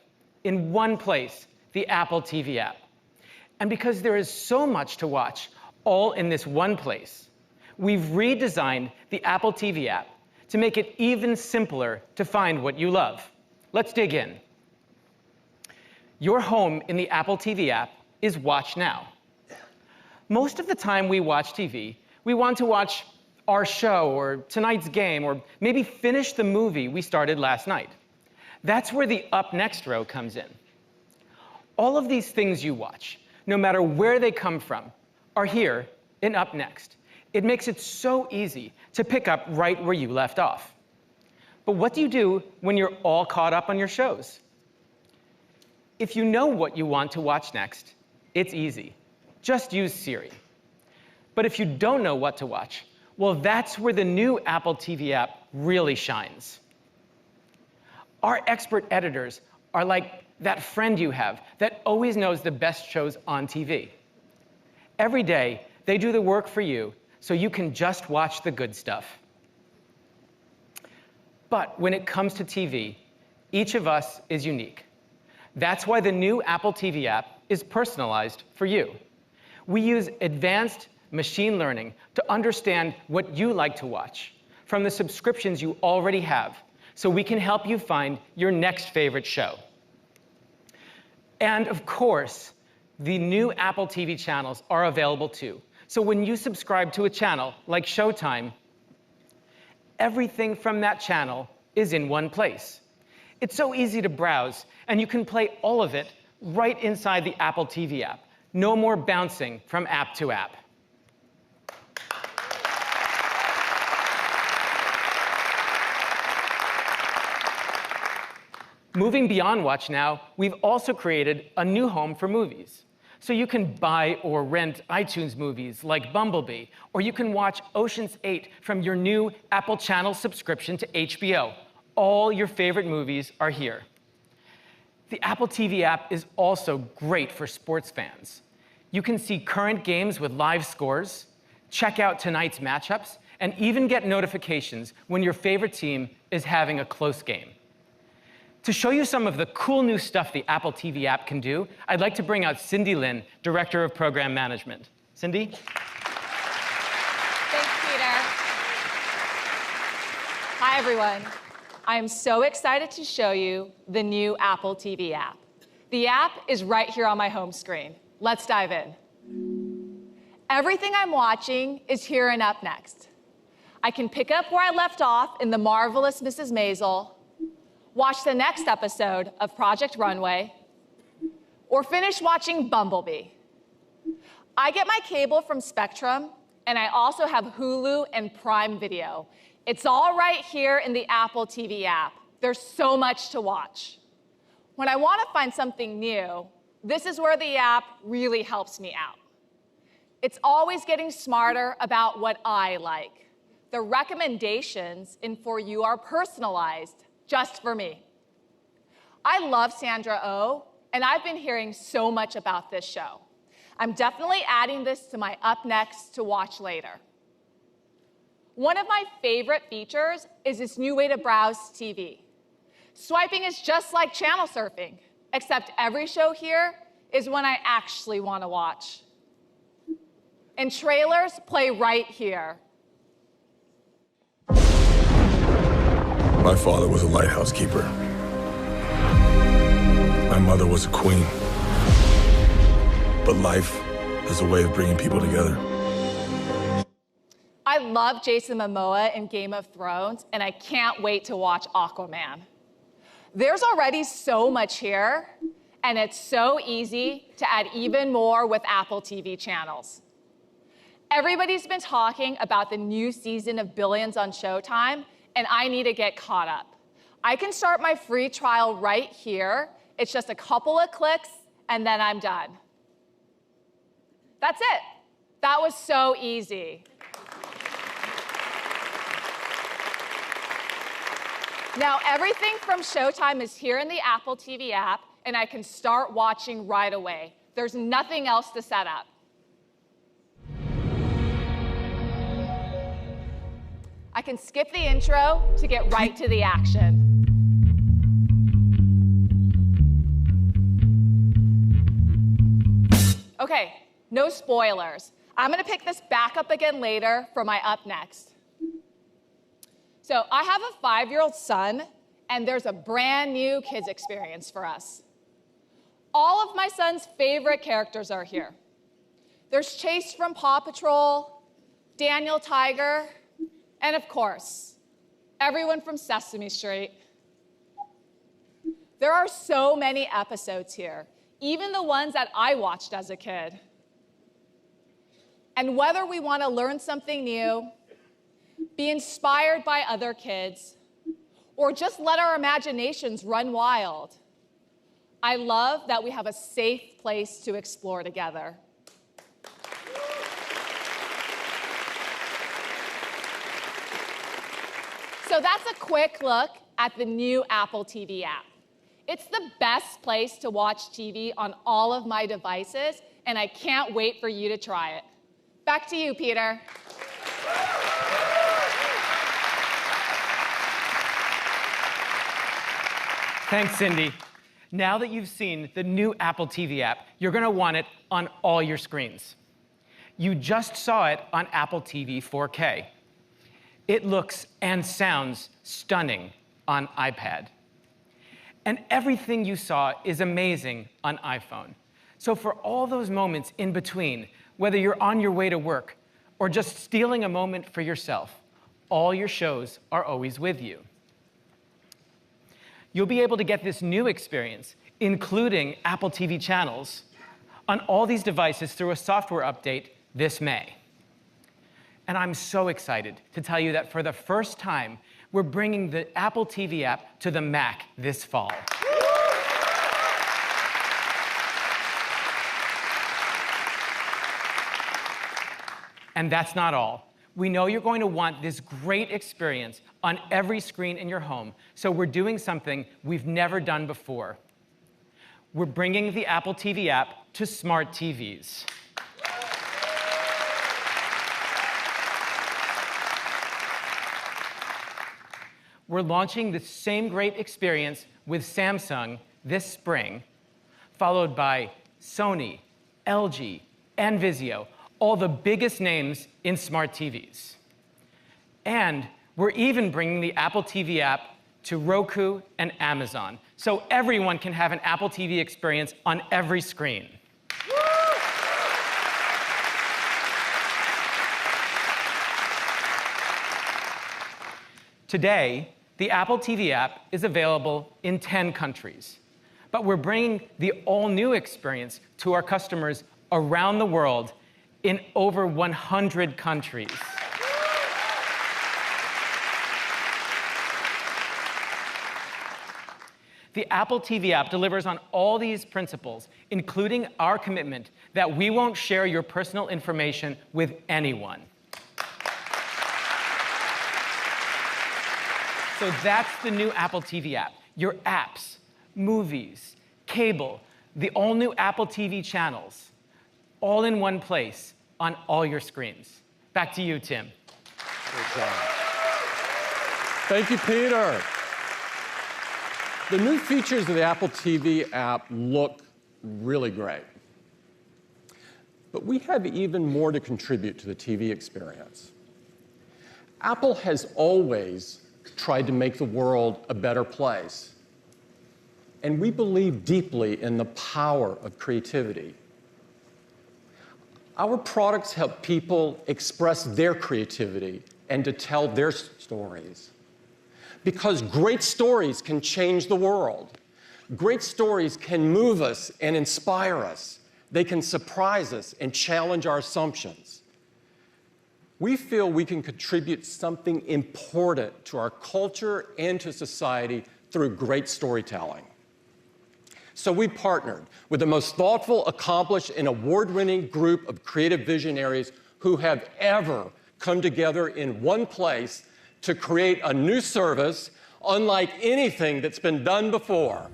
[SPEAKER 17] in one place, the Apple TV app. And because there is so much to watch, all in this one place, we've redesigned the Apple TV app to make it even simpler to find what you love. Let's dig in. Your home in the Apple TV app is Watch Now. Most of the time we watch TV, we want to watch our show or tonight's game or maybe finish the movie we started last night. That's where the Up Next row comes in. All of these things you watch, no matter where they come from, are here in Up Next. It makes it so easy to pick up right where you left off. But what do you do when you're all caught up on your shows? If you know what you want to watch next, it's easy. Just use Siri. But if you don't know what to watch, well, that's where the new Apple TV app really shines. Our expert editors are like that friend you have that always knows the best shows on TV. Every day, they do the work for you so you can just watch the good stuff. But when it comes to TV, each of us is unique. That's why the new Apple TV app is personalized for you. We use advanced machine learning to understand what you like to watch from the subscriptions you already have, so we can help you find your next favorite show. And of course, the new Apple TV channels are available too. So when you subscribe to a channel like Showtime, everything from that channel is in one place. It's so easy to browse, and you can play all of it right inside the Apple TV app. No more bouncing from app to app. Moving beyond Watch Now, we've also created a new home for movies. So you can buy or rent iTunes movies like Bumblebee, or you can watch Ocean's 8 from your new Apple Channel subscription to HBO. All your favorite movies are here. The Apple TV app is also great for sports fans. You can see current games with live scores, check out tonight's matchups, and even get notifications when your favorite team is having a close game. To show you some of the cool new stuff the Apple TV app can do, I'd like to bring out Cindy Lin, Director of Program Management. Cindy?
[SPEAKER 18] Thanks, Peter. Hi, everyone. I am so excited to show you the new Apple TV app. The app is right here on my home screen. Let's dive in. Everything I'm watching is here and Up Next. I can pick up where I left off in The Marvelous Mrs. Maisel, watch the next episode of Project Runway, or finish watching Bumblebee. I get my cable from Spectrum, and I also have Hulu and Prime Video. It's all right here in the Apple TV app. There's so much to watch. When I want to find something new, this is where the app really helps me out. It's always getting smarter about what I like. The recommendations in For You are personalized just for me. I love Sandra Oh, and I've been hearing so much about this show. I'm definitely adding this to my up next to watch later. One of my favorite features is this new way to browse TV. Swiping is just like channel surfing, except every show here is one I actually want to watch. And trailers play right here.
[SPEAKER 19] My father was a lighthouse keeper. My mother was a queen. But life has a way of bringing people together.
[SPEAKER 18] I love Jason Momoa in Game of Thrones, and I can't wait to watch Aquaman. There's already so much here, and it's so easy to add even more with Apple TV channels. Everybody's been talking about the new season of Billions on Showtime, and I need to get caught up. I can start my free trial right here. It's just a couple of clicks, and then I'm done. That's it. That was so easy. Now, everything from Showtime is here in the Apple TV app, and I can start watching right away. There's nothing else to set up. I can skip the intro to get right to the action. Okay, no spoilers. I'm gonna pick this back up again later for my up next. So I have a 5-year-old son, and there's a brand new kids experience for us. All of my son's favorite characters are here. There's Chase from Paw Patrol, Daniel Tiger, and of course, everyone from Sesame Street. There are so many episodes here, even the ones that I watched as a kid. And whether we want to learn something new, be inspired by other kids, or just let our imaginations run wild, I love that we have a safe place to explore together. So that's a quick look at the new Apple TV app. It's the best place to watch TV on all of my devices, and I can't wait for you to try it. Back to you, Peter.
[SPEAKER 17] Thanks, Cindy. Now that you've seen the new Apple TV app, you're going to want it on all your screens. You just saw it on Apple TV 4K. It looks and sounds stunning on iPad. And everything you saw is amazing on iPhone. So for all those moments in between, whether you're on your way to work or just stealing a moment for yourself, all your shows are always with you. You'll be able to get this new experience, including Apple TV channels, on all these devices through a software update this May. And I'm so excited to tell you that for the first time, we're bringing the Apple TV app to the Mac this fall. And that's not all. We know you're going to want this great experience on every screen in your home, so we're doing something we've never done before. We're bringing the Apple TV app to smart TVs. We're launching the same great experience with Samsung this spring, followed by Sony, LG, and Vizio, all the biggest names in smart TVs. And we're even bringing the Apple TV app to Roku and Amazon, so everyone can have an Apple TV experience on every screen. Today, The Apple TV app is available in 10 countries, but we're bringing the all-new experience to our customers around the world in over 100 countries. The Apple TV app delivers on all these principles, including our commitment that we won't share your personal information with anyone. So that's the new Apple TV app. Your apps, movies, cable, the all-new Apple TV channels, all in one place on all your screens. Back to you, Tim.
[SPEAKER 1] Great job. Thank you, Peter. The new features of the Apple TV app look really great. But we have even more to contribute to the TV experience. Apple has always tried to make the world a better place. And we believe deeply in the power of creativity. Our products help people express their creativity and to tell their stories. Because great stories can change the world. Great stories can move us and inspire us. They can surprise us and challenge our assumptions. We feel we can contribute something important to our culture and to society through great storytelling. So we partnered with the most thoughtful, accomplished, and award-winning group of creative visionaries who have ever come together in one place to create a new service unlike anything that's been done before.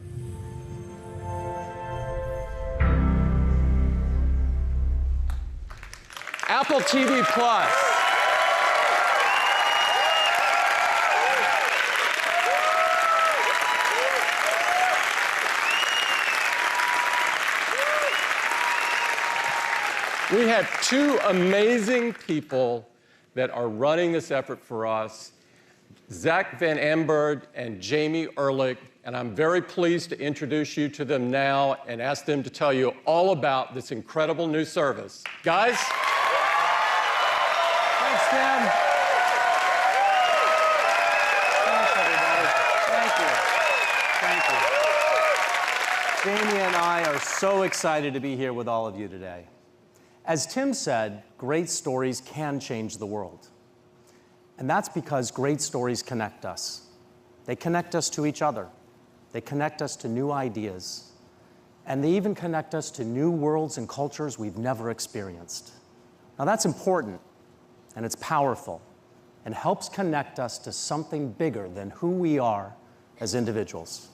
[SPEAKER 1] Apple TV Plus. We have two amazing people that are running this effort for us, Zach Van Amberg and Jamie Ehrlich, and I'm very pleased to introduce you to them now and ask them to tell you all about this incredible new service. Guys?
[SPEAKER 20] Thanks, Tim. Thanks, everybody. Thank you. Thank you. Jamie and I are so excited to be here with all of you today. As Tim said, great stories can change the world. And that's because great stories connect us. They connect us to each other. They connect us to new ideas. And they even connect us to new worlds and cultures we've never experienced. Now that's important, and it's powerful, and helps connect us to something bigger than who we are as individuals.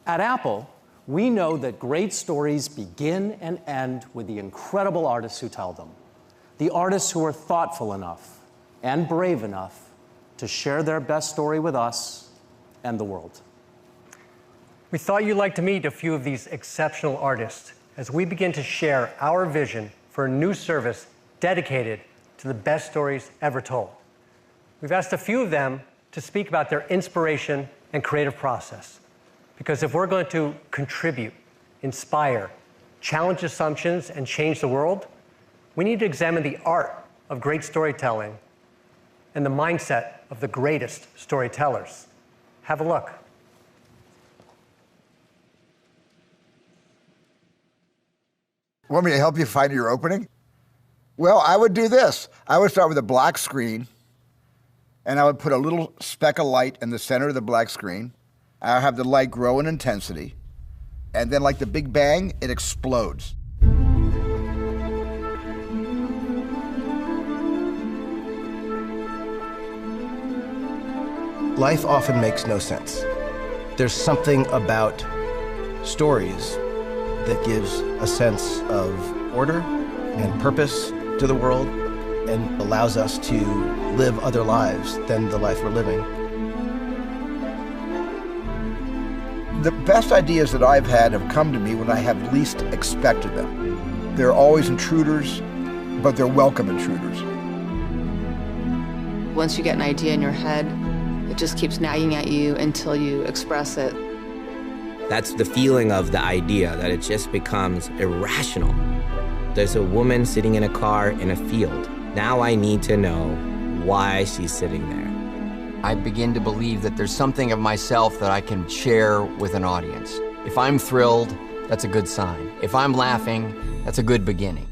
[SPEAKER 20] At Apple, we know that great stories begin and end with the incredible artists who tell them. The artists who are thoughtful enough and brave enough to share their best story with us and the world.
[SPEAKER 21] We thought you'd like to meet a few of these exceptional artists as we begin to share our vision for a new service dedicated to the best stories ever told. We've asked a few of them to speak about their inspiration and creative process. Because if we're going to contribute, inspire, challenge assumptions, and change the world, we need to examine the art of great storytelling and the mindset of the greatest storytellers. Have a look.
[SPEAKER 22] Want me to help you find your opening? Well, I would do this. I would start with a black screen, and I would put a little speck of light in the center of the black screen. I have the light grow in intensity, and then like the Big Bang, it explodes.
[SPEAKER 23] Life often makes no sense. There's something about stories that gives a sense of order and purpose to the world and allows us to live other lives than the life we're living.
[SPEAKER 22] The best ideas that I've had have come to me when I have least expected them. They're always intruders, but they're welcome intruders.
[SPEAKER 24] Once you get an idea in your head, it just keeps nagging at you until you express it.
[SPEAKER 25] That's the feeling of the idea, that it just becomes irrational. There's a woman sitting in a car in a field. Now I need to know why she's sitting there.
[SPEAKER 2] I begin to believe that there's something of myself that I can share with an audience. If I'm thrilled, that's a good sign. If I'm laughing, that's a good beginning.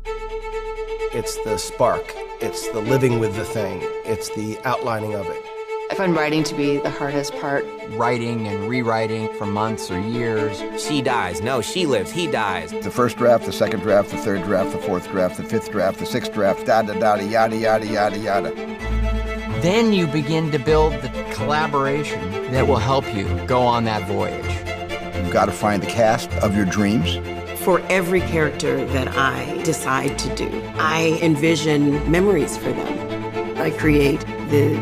[SPEAKER 23] It's the spark. It's the living with the thing. It's the outlining of it.
[SPEAKER 24] I find writing to be the hardest part.
[SPEAKER 2] Writing and rewriting for months or years.
[SPEAKER 25] She dies. No, she lives. He dies.
[SPEAKER 22] The first draft, the second draft, the third draft, the fourth draft, the fifth draft, the sixth draft, yada, yada, yada.
[SPEAKER 2] Then you begin to build the collaboration that will help you go on that voyage.
[SPEAKER 22] You've got to find the cast of your dreams.
[SPEAKER 3] For every character that I decide to do, I envision memories for them. I create the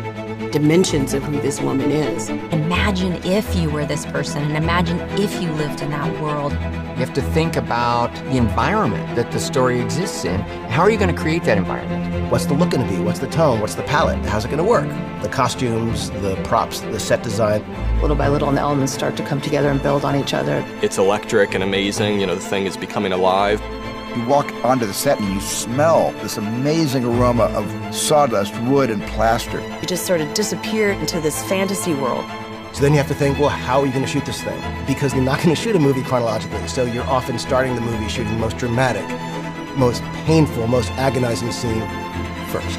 [SPEAKER 3] dimensions of who this woman is.
[SPEAKER 4] Imagine if you were this person, and imagine if you lived in that world.
[SPEAKER 2] You have to think about the environment that the story exists in. How are you going to create that environment?
[SPEAKER 23] What's the look going to be? What's the tone? What's the palette? How's it going to work? The costumes, the props, the set design.
[SPEAKER 24] Little by little, and the elements start to come together and build on each other.
[SPEAKER 5] It's electric and amazing. You know, the thing is becoming alive.
[SPEAKER 22] You walk onto the set and you smell this amazing aroma of sawdust, wood, and plaster.
[SPEAKER 3] You just sort of disappear into this fantasy world.
[SPEAKER 23] So then you have to think, well, how are you going to shoot this thing? Because you're not going to shoot a movie chronologically, so you're often starting the movie shooting the most dramatic, most painful, most agonizing scene first.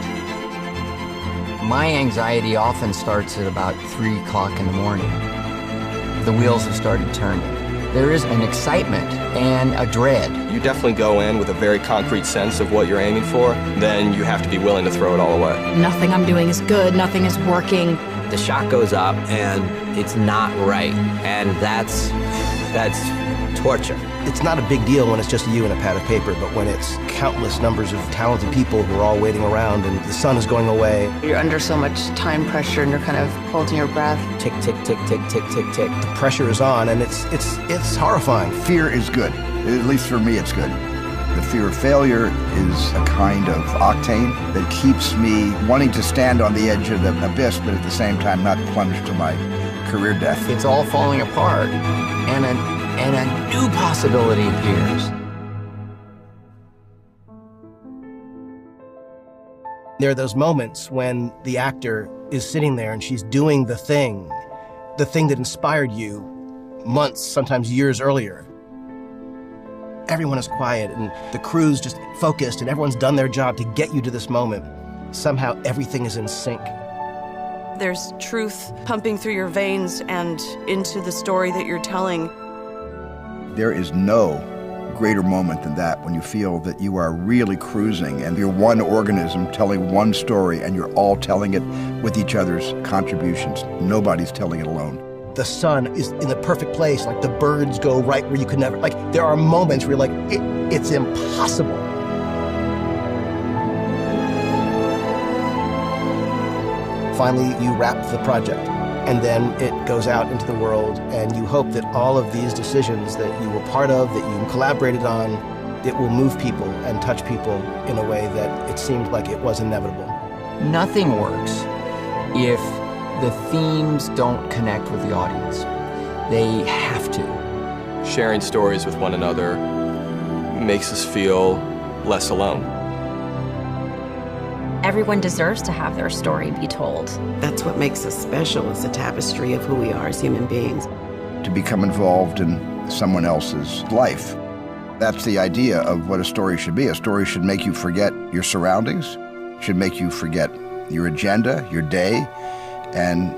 [SPEAKER 2] My anxiety often starts at about 3 o'clock in the morning. The wheels have started turning. There is an excitement and a dread.
[SPEAKER 5] You definitely go in with a very concrete sense of what you're aiming for, then you have to be willing to throw it all away.
[SPEAKER 4] Nothing I'm doing is good, nothing is working.
[SPEAKER 25] The shot goes up and it's not right. And that's torture.
[SPEAKER 23] It's not a big deal when it's just you and a pad of paper, but when it's countless numbers of talented people who are all waiting around and the sun is going away.
[SPEAKER 24] You're under so much time pressure and you're kind of holding your breath.
[SPEAKER 25] Tick, tick, tick, tick, tick, tick, tick.
[SPEAKER 23] The pressure is on and it's horrifying.
[SPEAKER 22] Fear is good. At least for me, it's good. The fear of failure is a kind of octane that keeps me wanting to stand on the edge of the abyss, but at the same time not plunge to my career death.
[SPEAKER 2] It's all falling apart, and a new possibility appears.
[SPEAKER 23] There are those moments when the actor is sitting there and she's doing the thing that inspired you months, sometimes years earlier. Everyone is quiet and the crew's just focused and everyone's done their job to get you to this moment. Somehow everything is in sync.
[SPEAKER 3] There's truth pumping through your veins and into the story that you're telling.
[SPEAKER 22] There is no greater moment than that when you feel that you are really cruising and you're one organism telling one story and you're all telling it with each other's contributions. Nobody's telling it alone.
[SPEAKER 23] The sun is in the perfect place, like the birds go right where you could never, like there are moments where you're like, it's impossible. Finally, you wrap the project and then it goes out into the world and you hope that all of these decisions that you were part of, that you collaborated on, it will move people and touch people in a way that it seemed like it was inevitable.
[SPEAKER 2] Nothing works if the themes don't connect with the audience. They have to.
[SPEAKER 5] Sharing stories with one another makes us feel less alone.
[SPEAKER 4] Everyone deserves to have their story be told.
[SPEAKER 3] That's what makes us special, is the tapestry of who we are as human beings.
[SPEAKER 22] To become involved in someone else's life. That's the idea of what a story should be. A story should make you forget your surroundings, should make you forget your agenda, your day, and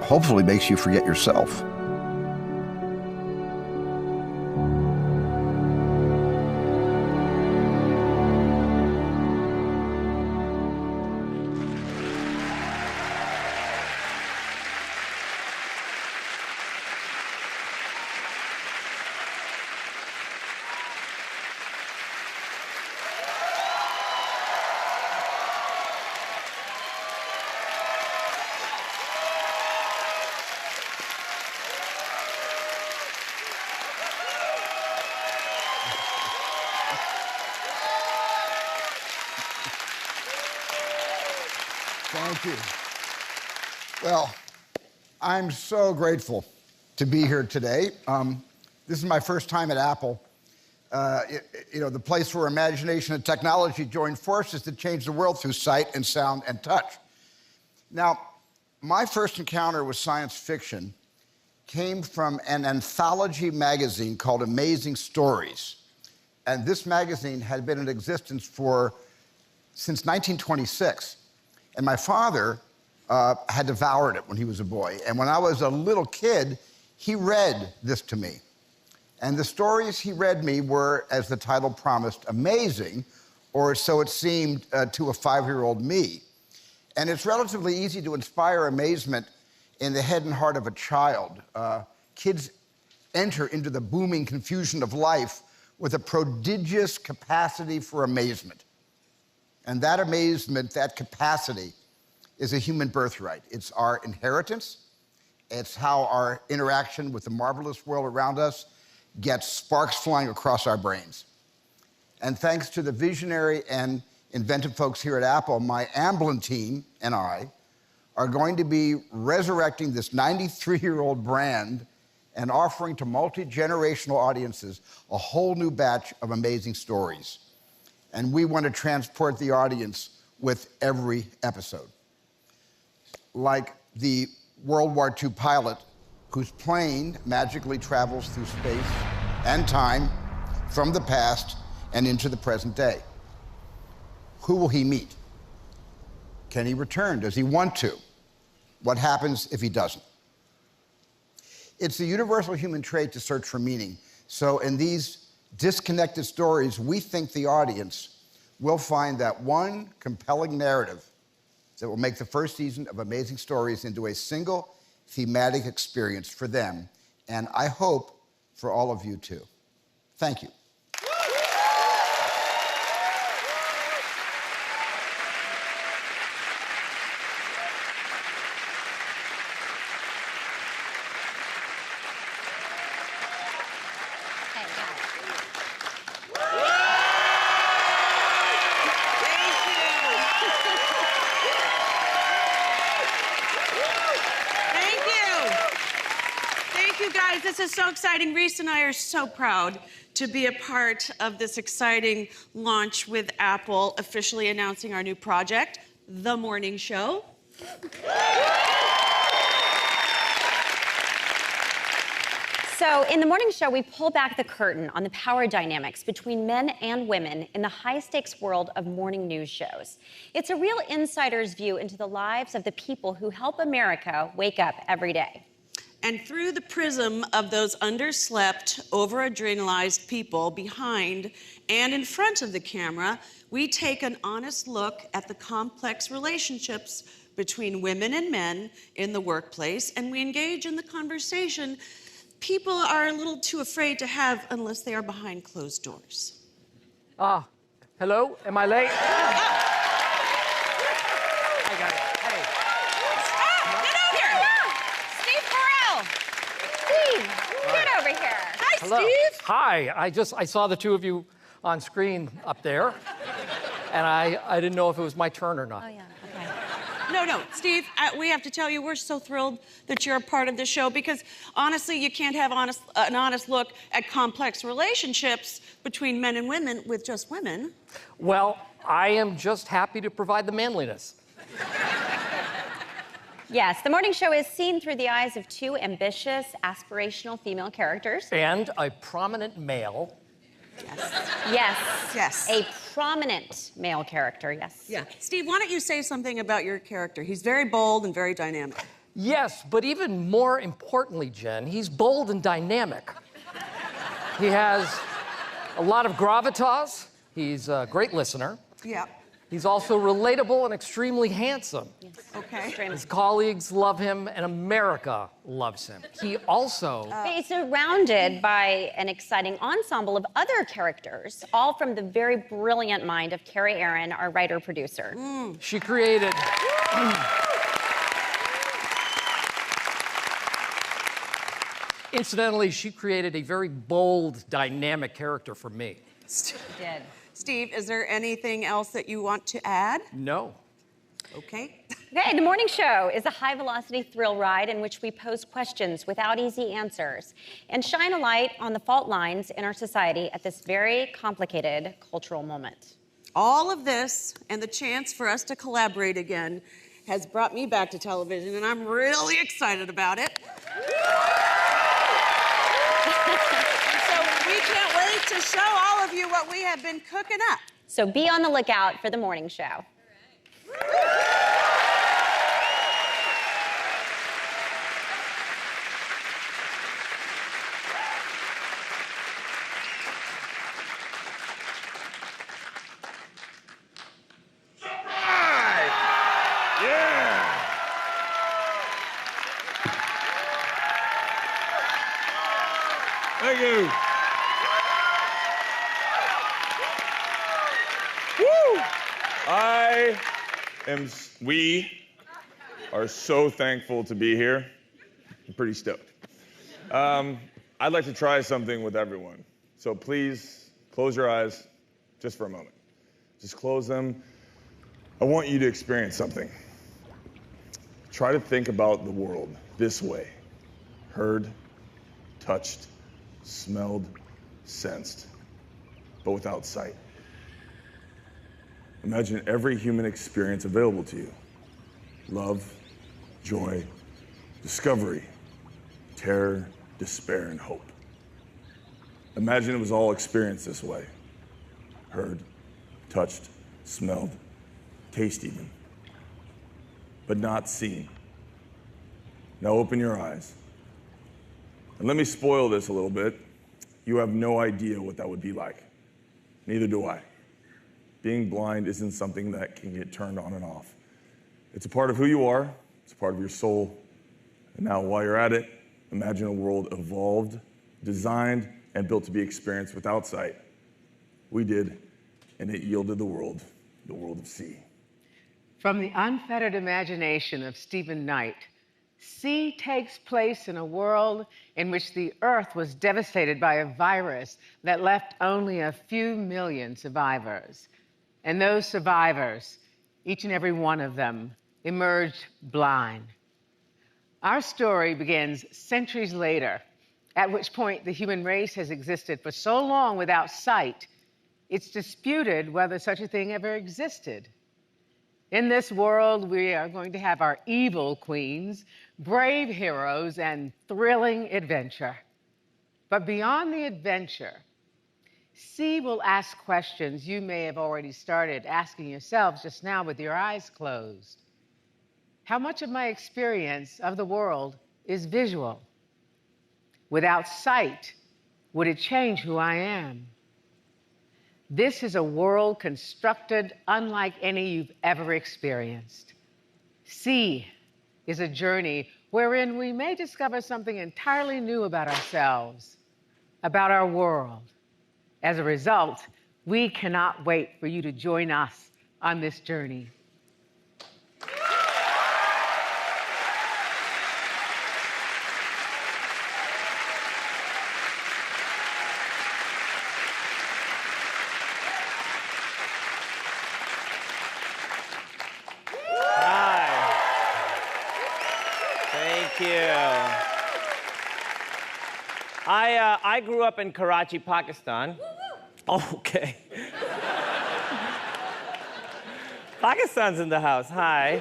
[SPEAKER 22] hopefully makes you forget yourself. Thank you. Well, I'm so grateful to be here today. This is my first time at Apple. The place where imagination and technology join forces to change the world through sight and sound and touch. Now, My first encounter with science fiction came from an anthology magazine called Amazing Stories. And this magazine had been in existence since 1926. And my father had devoured it when he was a boy. And when I was a little kid, he read this to me. And the stories he read me were, as the title promised, amazing, or so it seemed to a 5-year-old me. And it's relatively easy to inspire amazement in the head and heart of a child. Kids enter into the booming confusion of life with a prodigious capacity for amazement. And that amazement, that capacity, is a human birthright. It's our inheritance. It's how our interaction with the marvelous world around us gets sparks flying across our brains. And thanks to the visionary and inventive folks here at Apple, my Amblin team and I are going to be resurrecting this 93-year-old brand and offering to multi-generational audiences a whole new batch of amazing stories. And we want to transport the audience with every episode. Like the World War II pilot whose plane magically travels through space and time from the past and into the present day. Who will he meet? Can he return? Does he want to? What happens if he doesn't? It's the universal human trait to search for meaning. So in these disconnected stories, we think the audience will find that one compelling narrative that will make the first season of Amazing Stories into a single thematic experience for them, and I hope for all of you too. Thank you.
[SPEAKER 6] This is so exciting. Reese and I are so proud to be a part of this exciting launch with Apple, officially announcing our new project, The Morning Show.
[SPEAKER 4] So in The Morning Show, we pull back the curtain on the power dynamics between men and women in the high-stakes world of morning news shows. It's a real insider's view into the lives of the people who help America wake up every day.
[SPEAKER 6] And through the prism of those underslept, over-adrenalized people behind and in front of the camera, we take an honest look at the complex relationships between women and men in the workplace, and we engage in the conversation people are a little too afraid to have unless they are behind closed doors.
[SPEAKER 7] Hello? Am I late?
[SPEAKER 6] Hello.
[SPEAKER 7] Steve. Hi. I saw the two of you on screen up there, and I didn't know if it was my turn or not.
[SPEAKER 6] Oh, yeah. Okay. No, Steve, we have to tell you, we're so thrilled that you're a part of the show because, honestly, you can't have an honest look at complex relationships between men and women with just women.
[SPEAKER 7] Well, I am just happy to provide the manliness.
[SPEAKER 4] Yes, The Morning Show is seen through the eyes of two ambitious, aspirational female characters.
[SPEAKER 7] And a prominent male.
[SPEAKER 4] Yes. A prominent male character, yes.
[SPEAKER 6] Yeah. Steve, why don't you say something about your character? He's very bold and very dynamic.
[SPEAKER 7] Yes, but even more importantly, Jen, he's bold and dynamic. He has a lot of gravitas. He's a great listener.
[SPEAKER 6] Yeah.
[SPEAKER 7] He's also relatable and extremely handsome.
[SPEAKER 6] Yes. Okay.
[SPEAKER 7] His colleagues love him, and America loves him. He also...
[SPEAKER 4] He's surrounded by an exciting ensemble of other characters, all from the very brilliant mind of Carrie Aaron, our writer-producer.
[SPEAKER 7] She created... Incidentally, she created a very bold, dynamic character for me.
[SPEAKER 4] She did.
[SPEAKER 6] Steve, is there anything else that you want to add?
[SPEAKER 7] No.
[SPEAKER 6] Okay.
[SPEAKER 4] Okay, The Morning Show is a high-velocity thrill ride in which we pose questions without easy answers and shine a light on the fault lines in our society at this very complicated cultural moment.
[SPEAKER 6] All of this and the chance for us to collaborate again has brought me back to television, and I'm really excited about it. And so we can't wait to show all of you what we have been cooking up.
[SPEAKER 4] So be on the lookout for the morning show.
[SPEAKER 8] Thank you. Woo! We are so thankful to be here. I'm pretty stoked. I'd like to try something with everyone. So please close your eyes just for a moment. Just close them. I want you to experience something. Try to think about the world this way. Heard, touched, smelled, sensed, but without sight. Imagine every human experience available to you. Love, joy, discovery, terror, despair, and hope. Imagine it was all experienced this way. Heard, touched, smelled, taste even, but not seen. Now open your eyes. And let me spoil this a little bit. You have no idea what that would be like. Neither do I. Being blind isn't something that can get turned on and off. It's a part of who you are. It's a part of your soul. And now while you're at it, imagine a world evolved, designed, and built to be experienced without sight. We did, and it yielded the world of C.
[SPEAKER 9] From the unfettered imagination of Stephen Knight, C takes place in a world in which the Earth was devastated by a virus that left only a few million survivors. And those survivors, each and every one of them, emerged blind. Our story begins centuries later, at which point the human race has existed for so long without sight, it's disputed whether such a thing ever existed. In this world, we are going to have our evil queens, brave heroes, and thrilling adventure. But beyond the adventure, C will ask questions you may have already started asking yourselves just now with your eyes closed. How much of my experience of the world is visual? Without sight, would it change who I am? This is a world constructed unlike any you've ever experienced. C is a journey wherein we may discover something entirely new about ourselves, about our world. As a result, we cannot wait for you to join us on this journey.
[SPEAKER 12] I grew up in Karachi, Pakistan. Okay. Pakistan's in the house, hi.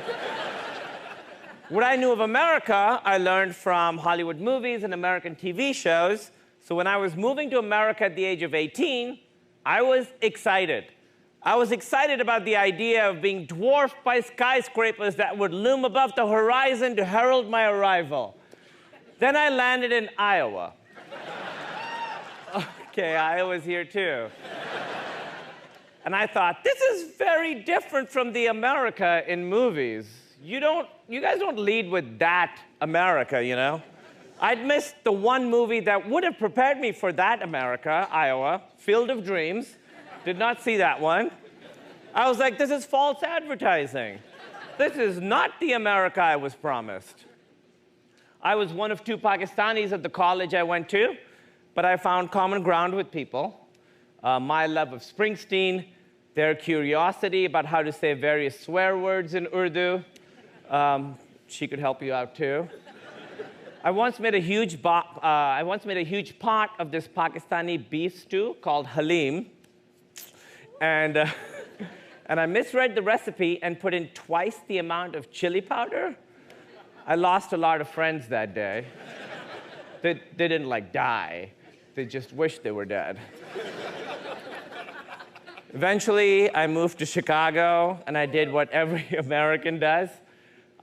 [SPEAKER 12] What I knew of America, I learned from Hollywood movies and American TV shows. So when I was moving to America at the age of 18, I was excited. I was excited about the idea of being dwarfed by skyscrapers that would loom above the horizon to herald my arrival. Then I landed in Iowa. Okay, Iowa's here too. And I thought, this is very different from the America in movies. You guys don't lead with that America, you know? I'd missed the one movie that would have prepared me for that America, Iowa, Field of Dreams. Did not see that one. I was like, this is false advertising. This is not the America I was promised. I was one of 2 Pakistanis at the college I went to, but I found common ground with people. My love of Springsteen, their curiosity about how to say various swear words in Urdu. She could help you out too. I once made a huge pot of this Pakistani beef stew called halim. And and I misread the recipe and put in twice the amount of chili powder. I lost a lot of friends that day. They didn't like die. They just wished they were dead. Eventually, I moved to Chicago, and I did what every American does.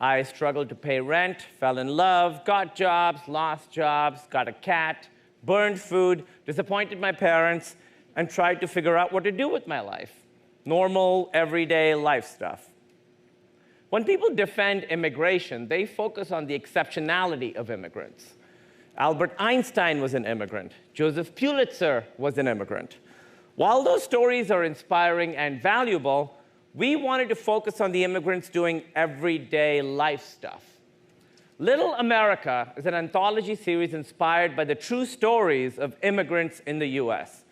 [SPEAKER 12] I struggled to pay rent, fell in love, got jobs, lost jobs, got a cat, burned food, disappointed my parents, and tried to figure out what to do with my life. Normal, everyday life stuff. When people defend immigration, they focus on the exceptionality of immigrants. Albert Einstein was an immigrant. Joseph Pulitzer was an immigrant. While those stories are inspiring and valuable, we wanted to focus on the immigrants doing everyday life stuff. Little America is an anthology series inspired by the true stories of immigrants in the US.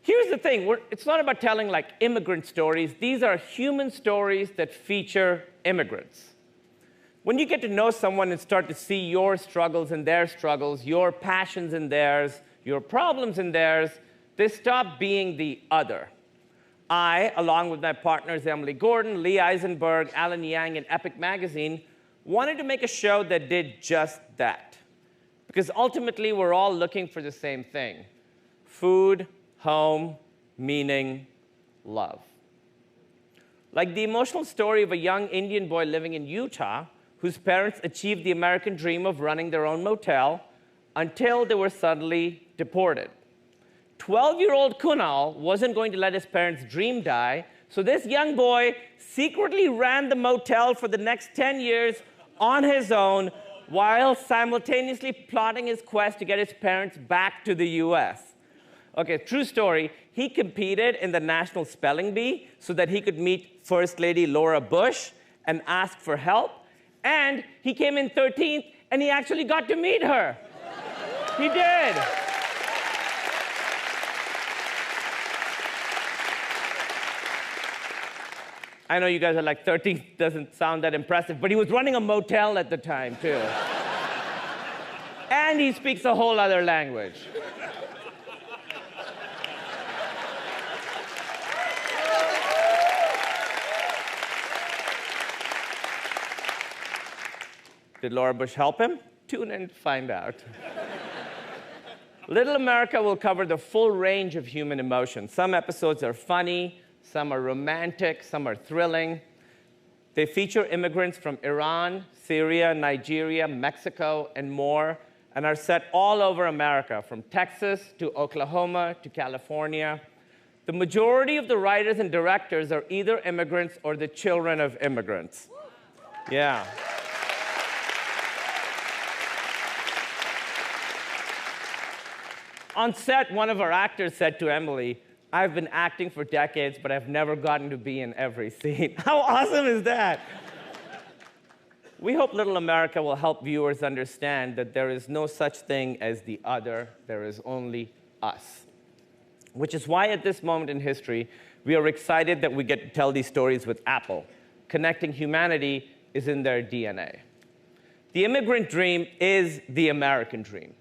[SPEAKER 12] Here's the thing, it's not about telling like immigrant stories. These are human stories that feature immigrants. When you get to know someone and start to see your struggles and their struggles, your passions and theirs, your problems and theirs, they stop being the other. I, along with my partners Emily Gordon, Lee Eisenberg, Alan Yang, and Epic Magazine, wanted to make a show that did just that. Because ultimately, we're all looking for the same thing: food, home, meaning, love. Like the emotional story of a young Indian boy living in Utah whose parents achieved the American dream of running their own motel until they were suddenly deported. 12-year-old Kunal wasn't going to let his parents' dream die, so this young boy secretly ran the motel for the next 10 years on his own while simultaneously plotting his quest to get his parents back to the US. Okay, true story. He competed in the National Spelling Bee so that he could meet First Lady Laura Bush and ask for help. And he came in 13th, and he actually got to meet her. He did. I know you guys are like, 13th doesn't sound that impressive, but he was running a motel at the time, too. And he speaks a whole other language. Did Laura Bush help him? Tune in to find out. Little America will cover the full range of human emotions. Some episodes are funny, some are romantic, some are thrilling. They feature immigrants from Iran, Syria, Nigeria, Mexico, and more, and are set all over America, from Texas to Oklahoma to California. The majority of the writers and directors are either immigrants or the children of immigrants. Yeah. On set, one of our actors said to Emily, "I've been acting for decades, but I've never gotten to be in every scene." How awesome is that? We hope Little America will help viewers understand that there is no such thing as the other, there is only us. Which is why at this moment in history, we are excited that we get to tell these stories with Apple. Connecting humanity is in their DNA. The immigrant dream is the American dream.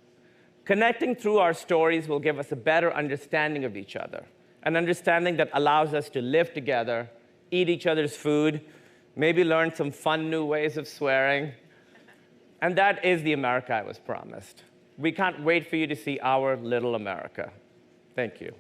[SPEAKER 12] Connecting through our stories will give us a better understanding of each other, an understanding that allows us to live together, eat each other's food, maybe learn some fun new ways of swearing. And that is the America I was promised. We can't wait for you to see our Little America. Thank you.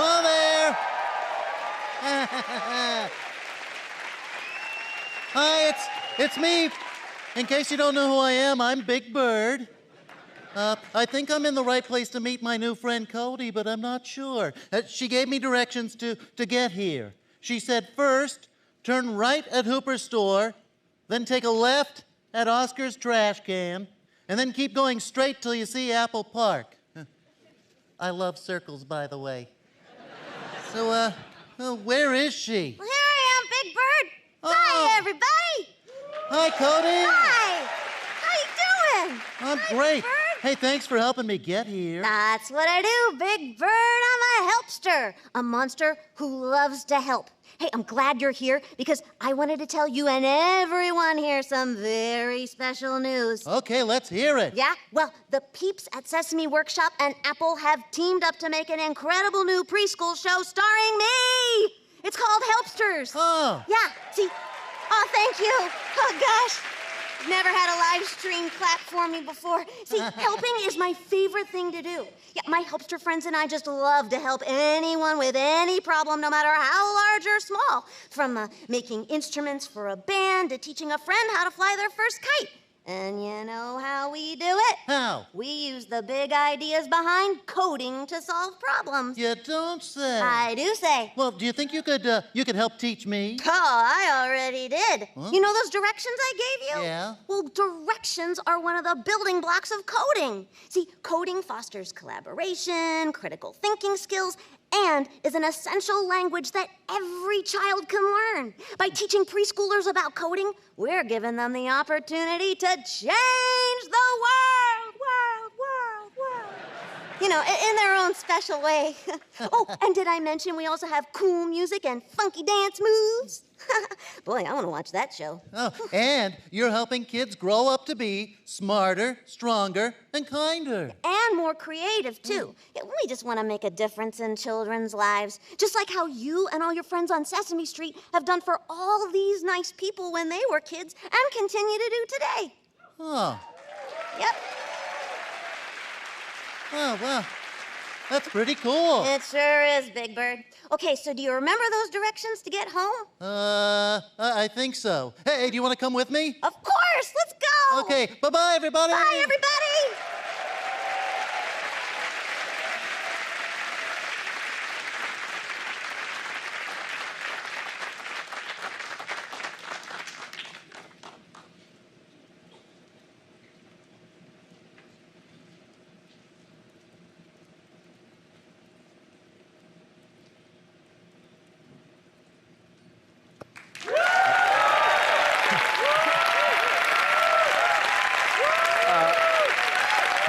[SPEAKER 11] Hello there. Hi, it's me. In case you don't know who I am, I'm Big Bird. I think I'm in the right place to meet my new friend Cody, but I'm not sure. She gave me directions to get here. She said first, turn right at Hooper's store, then take a left at Oscar's trash can, and then keep going straight till you see Apple Park. I love circles, by the way. So, where is she?
[SPEAKER 13] Well, here I am, Big Bird.
[SPEAKER 10] Hi, everybody.
[SPEAKER 11] Hi, Cody.
[SPEAKER 10] Hi. How you doing?
[SPEAKER 11] I'm great. Hey, thanks for helping me get here.
[SPEAKER 10] That's what I do, Big Bird. I'm a helpster, a monster who loves to help. Hey, I'm glad you're here because I wanted to tell you and everyone here some very special news.
[SPEAKER 11] Okay, let's hear it.
[SPEAKER 10] Yeah? Well, the peeps at Sesame Workshop and Apple have teamed up to make an incredible new preschool show starring me. It's called Helpsters.
[SPEAKER 11] Oh.
[SPEAKER 10] Yeah, see? Oh, thank you. Oh, gosh. Never had a live stream clap for me before. See, helping is my favorite thing to do. Yeah, my helpster friends and I just love to help anyone with any problem, no matter how large or small. From making instruments for a band to teaching a friend how to fly their first kite. And you know how we do it?
[SPEAKER 11] How?
[SPEAKER 10] We use the big ideas behind coding to solve problems.
[SPEAKER 11] You don't say.
[SPEAKER 10] I do say.
[SPEAKER 11] Well, do you think you could help teach me?
[SPEAKER 10] Oh, I already did.
[SPEAKER 11] Huh?
[SPEAKER 10] You know those directions I gave you?
[SPEAKER 11] Yeah.
[SPEAKER 10] Well, directions are one of the building blocks of coding. See, coding fosters collaboration, critical thinking skills, and is an essential language that every child can learn. By teaching preschoolers about coding, we're giving them the opportunity to change the world. You know, in their own special way. Oh, and did I mention we also have cool music and funky dance moves? Boy, I want to watch that show.
[SPEAKER 11] Oh, and you're helping kids grow up to be smarter, stronger, and kinder.
[SPEAKER 10] And more creative, too. Yeah, we just want to make a difference in children's lives. Just like how you and all your friends on Sesame Street have done for all these nice people when they were kids and continue to do today.
[SPEAKER 11] Oh.
[SPEAKER 10] Yep.
[SPEAKER 11] Oh, wow. That's pretty cool.
[SPEAKER 10] It sure is, Big Bird. Okay, so do you remember those directions to get home?
[SPEAKER 11] I think so. Hey, do you want to come with me?
[SPEAKER 10] Of course, let's go.
[SPEAKER 11] Okay, bye-bye, everybody.
[SPEAKER 10] Bye, everybody.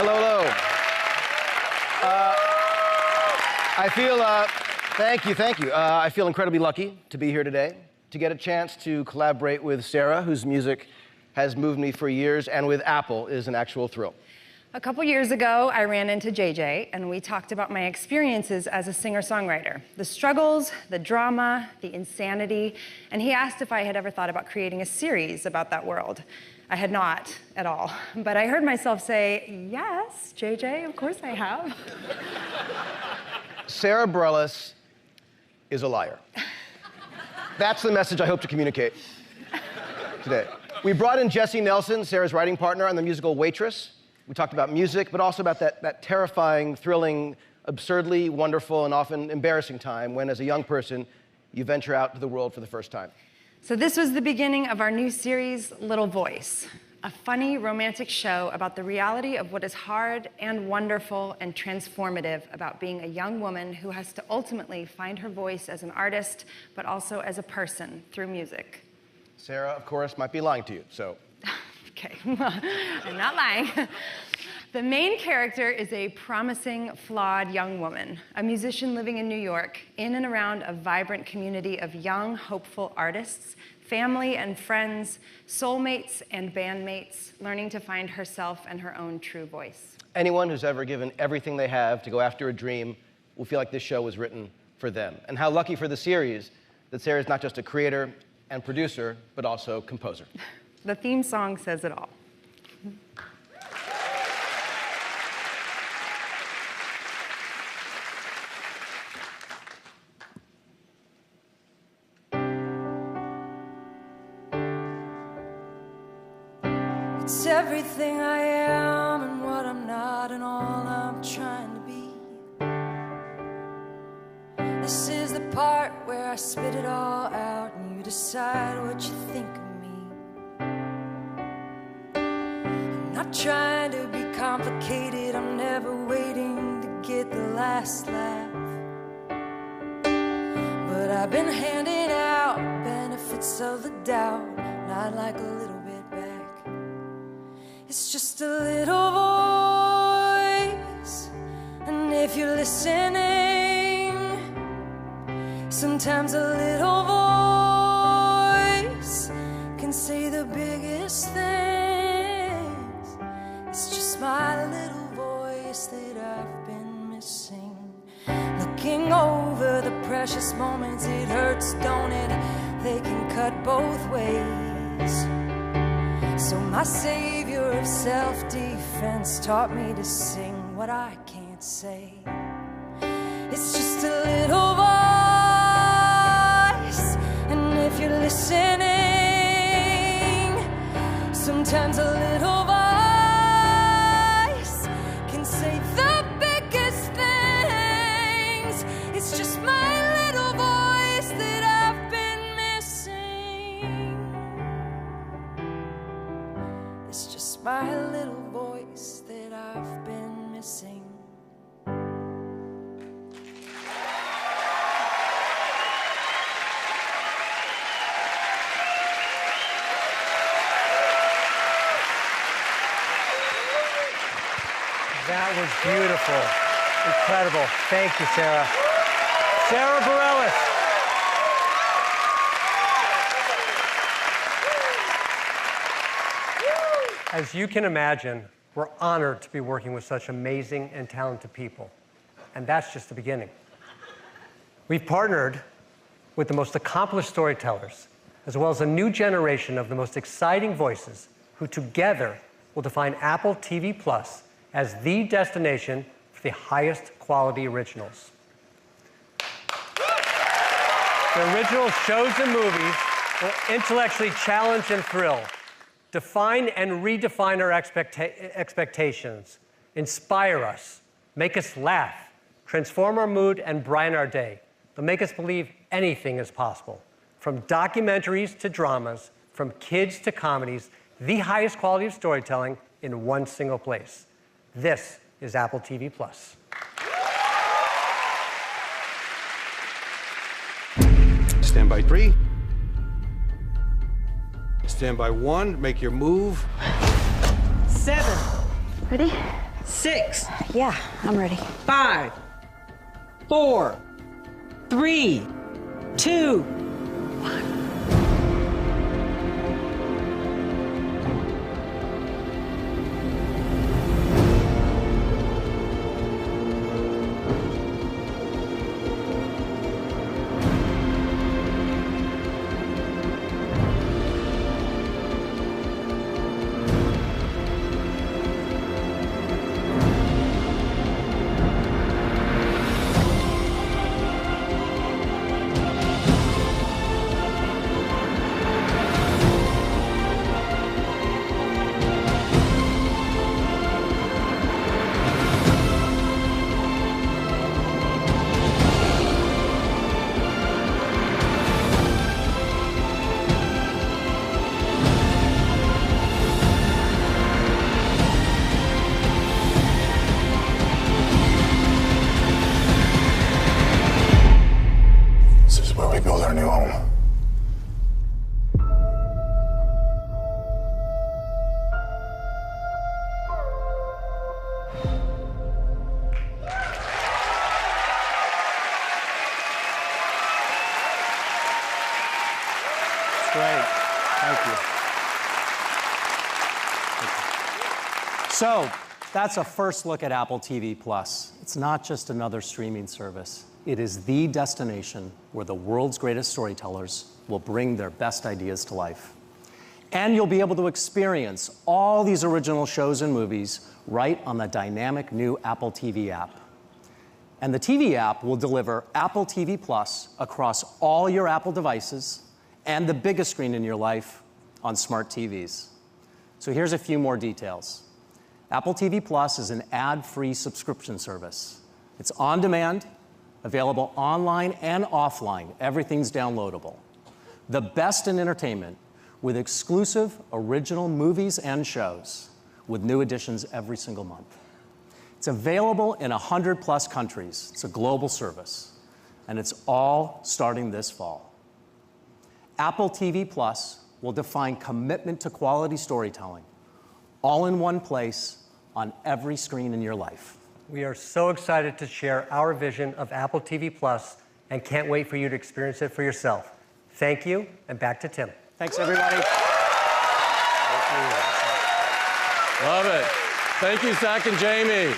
[SPEAKER 23] Hello. Thank you. I feel incredibly lucky to be here today, to get a chance to collaborate with Sarah, whose music has moved me for years, and with Apple is an actual thrill.
[SPEAKER 13] A couple years ago, I ran into JJ, and we talked about my experiences as a singer-songwriter, the struggles, the drama, the insanity, and he asked if I had ever thought about creating a series about that world. I had not at all, but I heard myself say, yes, JJ, of course I have.
[SPEAKER 23] Sarah Bareilles is a liar. That's the message I hope to communicate today. We brought in Jessie Nelson, Sarah's writing partner, on the musical Waitress. We talked about music, but also about that terrifying, thrilling, absurdly wonderful, and often embarrassing time when, as a young person, you venture out to the world for the first time.
[SPEAKER 13] So this was the beginning of our new series, Little Voice, a funny, romantic show about the reality of what is hard and wonderful and transformative about being a young woman who has to ultimately find her voice as an artist, but also as a person through music.
[SPEAKER 23] Sarah, of course, might be lying to you, so.
[SPEAKER 13] Okay, I'm not lying. The main character is a promising, flawed young woman, a musician living in New York, in and around a vibrant community of young, hopeful artists, family and friends, soulmates and bandmates, learning to find herself and her own true voice.
[SPEAKER 23] Anyone who's ever given everything they have to go after a dream will feel like this show was written for them. And how lucky for the series that Sarah's not just a creator and producer, but also composer.
[SPEAKER 13] The theme song says it all.
[SPEAKER 14] It's everything I am and what I'm not and all I'm trying to be. This is the part where I spit it all out and you decide what you think of me. I'm not trying to be complicated, I'm never waiting to get the last laugh. But I've been handing out benefits limits of the doubt, and I'd like a little bit back. It's just a little voice, and if you're listening, sometimes a little voice can say the biggest things. It's just my little voice that I've been missing. Looking over the precious moments, it hurts, don't it? They can cut both ways. So my savior of self-defense taught me to sing what I can't say. It's just a little voice, and if you're listening, sometimes a little voice can say the biggest things. It's just my little voice that I've been missing. It's just my little voice that I've been missing.
[SPEAKER 21] That was beautiful. Incredible. Thank you, Sarah. Sarah Bareilles. As you can imagine, we're honored to be working with such amazing and talented people. And that's just the beginning. We've partnered with the most accomplished storytellers, as well as a new generation of the most exciting voices who together will define Apple TV Plus as the destination for the highest quality originals. The original shows and movies will intellectually challenge and thrill, define and redefine our expectations, inspire us, make us laugh, transform our mood, and brighten our day. They'll make us believe anything is possible. From documentaries to dramas, from kids to comedies, the highest quality of storytelling in one single place. This is Apple TV Plus.
[SPEAKER 15] Stand by 3. Stand by 1. Make your move.
[SPEAKER 16] 7.
[SPEAKER 4] Ready?
[SPEAKER 16] 6.
[SPEAKER 4] Yeah, I'm ready.
[SPEAKER 16] 5. 4. 3. 2. 1.
[SPEAKER 20] Great. Thank you. So, that's a first look at Apple TV Plus. It's not just another streaming service. It is the destination where the world's greatest storytellers will bring their best ideas to life. And you'll be able to experience all these original shows and movies right on the dynamic new Apple TV app. And the TV app will deliver Apple TV Plus across all your Apple devices and the biggest screen in your life on smart TVs. So here's a few more details. Apple TV Plus is an ad-free subscription service. It's on demand, available online and offline. Everything's downloadable. The best in entertainment with exclusive original movies and shows with new additions every single month. It's available in 100+ countries. It's a global service, and it's all starting this fall. Apple TV Plus will define commitment to quality storytelling, all in one place, on every screen in your life.
[SPEAKER 21] We are so excited to share our vision of Apple TV Plus and can't wait for you to experience it for yourself. Thank you, and back to Tim.
[SPEAKER 20] Thanks, everybody.
[SPEAKER 1] Love it. Thank you, Zach and Jamie.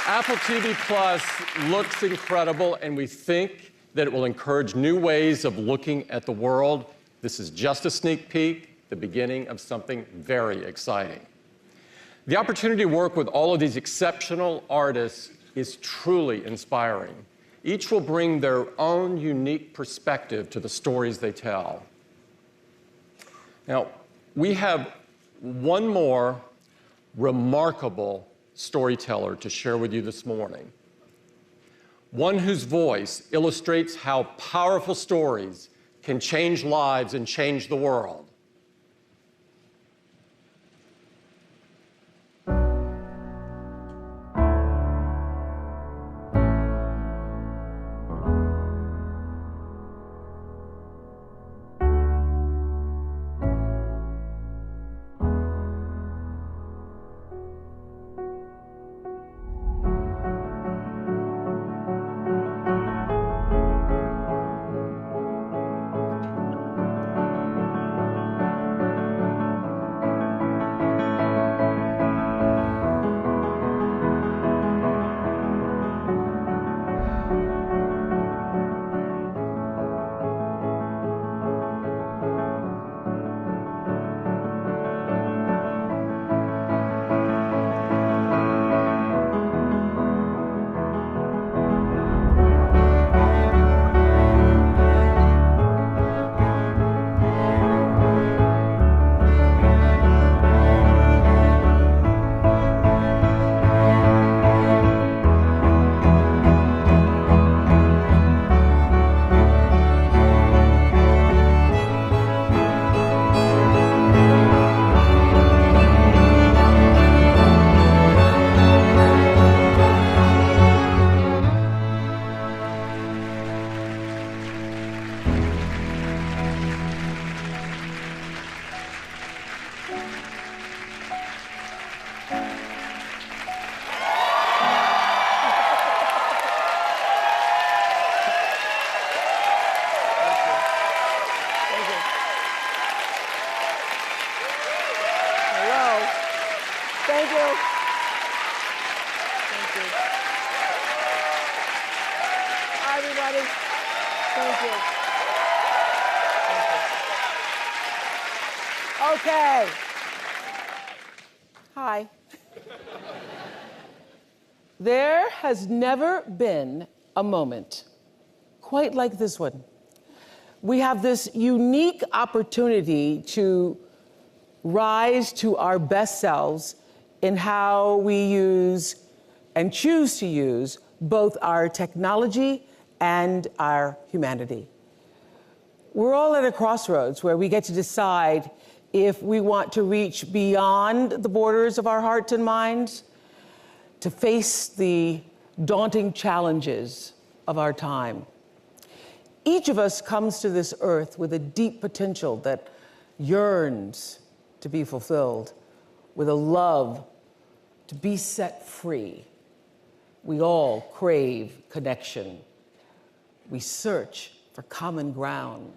[SPEAKER 1] Apple TV Plus looks incredible, and we think that it will encourage new ways of looking at the world. This is just a sneak peek, the beginning of something very exciting. The opportunity to work with all of these exceptional artists is truly inspiring. Each will bring their own unique perspective to the stories they tell. Now, we have one more remarkable storyteller to share with you this morning. One whose voice illustrates how powerful stories can change lives and change the world.
[SPEAKER 17] Thank you. Thank you. Hi, everybody. Thank you. Okay. Hi. There has never been a moment quite like this one. We have this unique opportunity to rise to our best selves in how we use and choose to use both our technology and our humanity. We're all at a crossroads where we get to decide if we want to reach beyond the borders of our hearts and minds to face the daunting challenges of our time. Each of us comes to this earth with a deep potential that yearns to be fulfilled, with a love to be set free. We all crave connection. We search for common ground.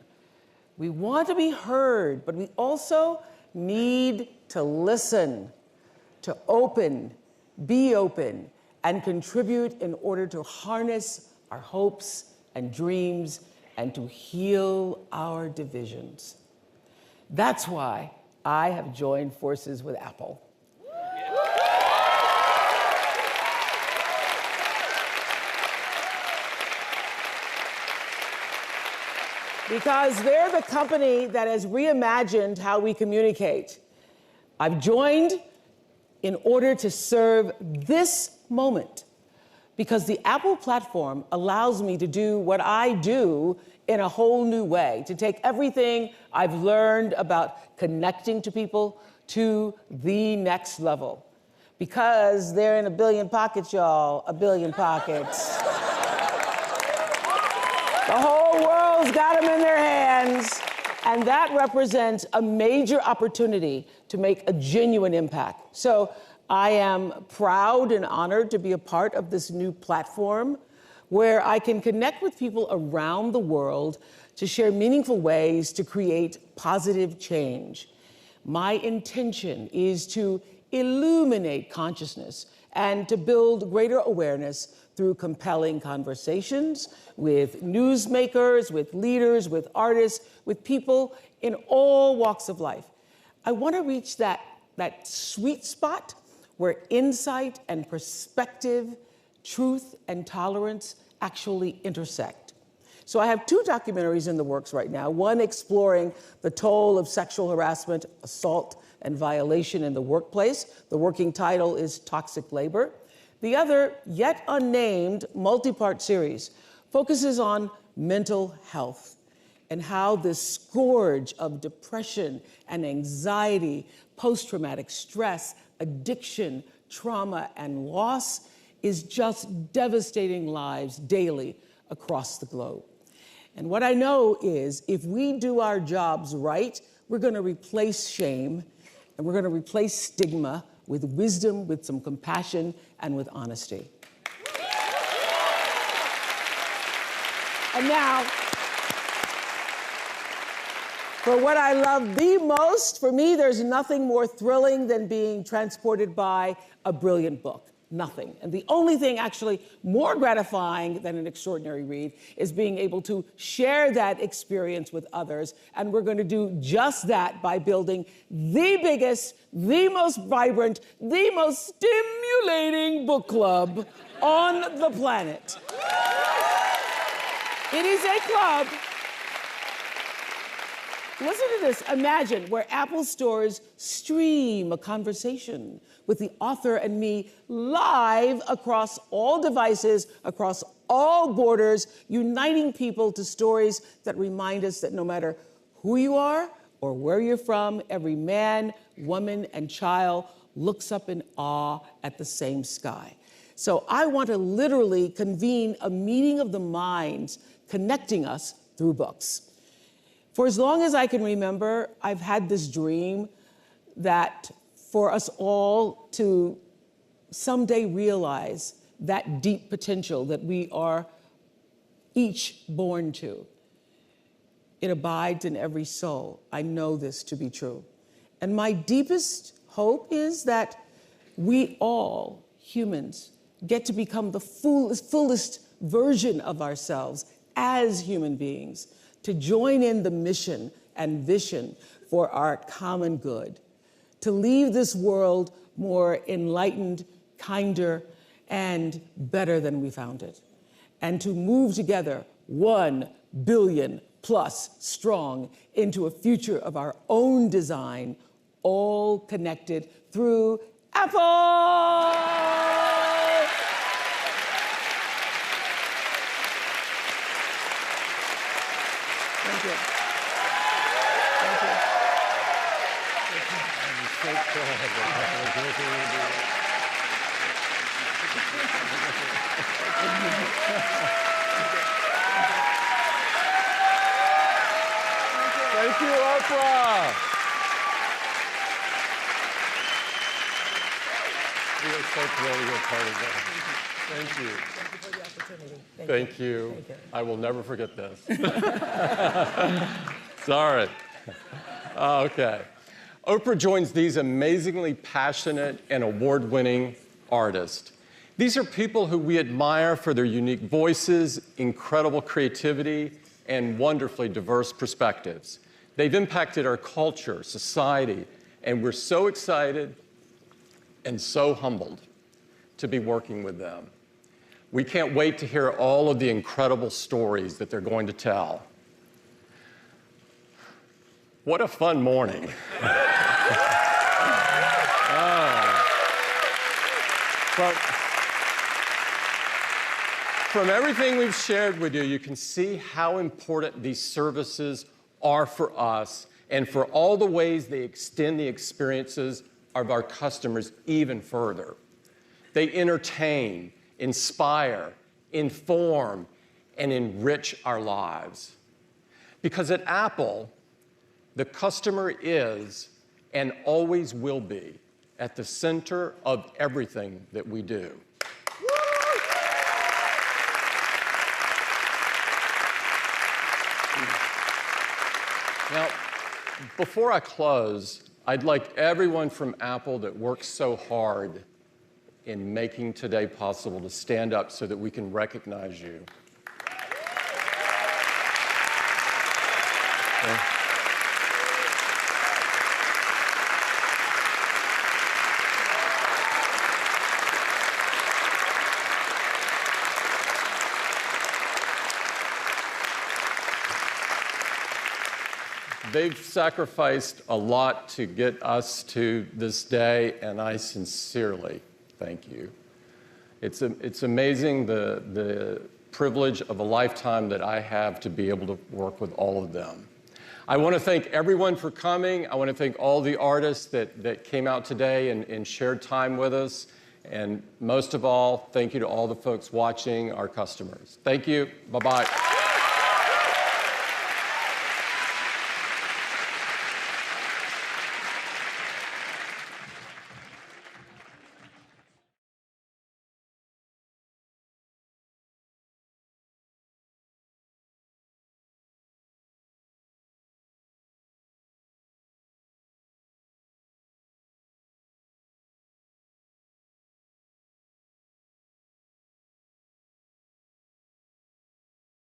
[SPEAKER 17] We want to be heard, but we also need to listen, to be open, and contribute in order to harness our hopes and dreams and to heal our divisions. That's why I have joined forces with Apple. Because they're the company that has reimagined how we communicate. I've joined in order to serve this moment, because the Apple platform allows me to do what I do in a whole new way, to take everything I've learned about connecting to people to the next level. Because they're in a billion pockets, y'all, a billion pockets. The whole world people's got them in their hands, and that represents a major opportunity to make a genuine impact. So I am proud and honored to be a part of this new platform where I can connect with people around the world to share meaningful ways to create positive change. My intention is to illuminate consciousness and to build greater awareness through compelling conversations with newsmakers, with leaders, with artists, with people in all walks of life. I want to reach that sweet spot where insight and perspective, truth and tolerance actually intersect. So I have 2 documentaries in the works right now, one exploring the toll of sexual harassment, assault, and violation in the workplace. The working title is Toxic Labor. The other, yet unnamed, multi-part series focuses on mental health and how this scourge of depression and anxiety, post-traumatic stress, addiction, trauma, and loss is just devastating lives daily across the globe. And what I know is if we do our jobs right, we're going to replace shame and we're going to replace stigma with wisdom, with some compassion, and with honesty. And now, for what I love the most, for me, there's nothing more thrilling than being transported by a brilliant book. Nothing. And the only thing actually more gratifying than an extraordinary read is being able to share that experience with others. And we're going to do just that by building the biggest, the most vibrant, the most stimulating book club on the planet. It is a club. Listen to this. Imagine where Apple stores stream a conversation with the author and me live across all devices, across all borders, uniting people to stories that remind us that no matter who you are or where you're from, every man, woman, and child looks up in awe at the same sky. So I want to literally convene a meeting of the minds connecting us through books. For as long as I can remember, I've had this dream that for us all to someday realize that deep potential that we are each born to. It abides in every soul. I know this to be true. And my deepest hope is that we all, humans, get to become the fullest version of ourselves as human beings, to join in the mission and vision for our common good, to leave this world more enlightened, kinder, and better than we found it, and to move together 1 billion plus strong into a future of our own design, all connected through Apple! Thank you. Thank you.
[SPEAKER 1] Thank you, Oprah. We are so thrilled to be a part of that. Thank you.
[SPEAKER 17] Thank you for the opportunity.
[SPEAKER 1] Thank you. I will never forget this. Sorry. Okay. Oprah joins these amazingly passionate and award-winning artists. These are people who we admire for their unique voices, incredible creativity, and wonderfully diverse perspectives. They've impacted our culture, society, and we're so excited and so humbled to be working with them. We can't wait to hear all of the incredible stories that they're going to tell. What a fun morning. From everything we've shared with you, you can see how important these services are for us and for all the ways they extend the experiences of our customers even further. They entertain, inspire, inform, and enrich our lives. Because at Apple, the customer is and always will be at the center of everything that we do. Now, before I close, I'd like everyone from Apple that works so hard in making today possible to stand up so that we can recognize you. They've sacrificed a lot to get us to this day, and I sincerely thank you. It's amazing the privilege of a lifetime that I have to be able to work with all of them. I want to thank everyone for coming. I want to thank all the artists that came out today and shared time with us. And most of all, thank you to all the folks watching, our customers. Thank you. Bye-bye.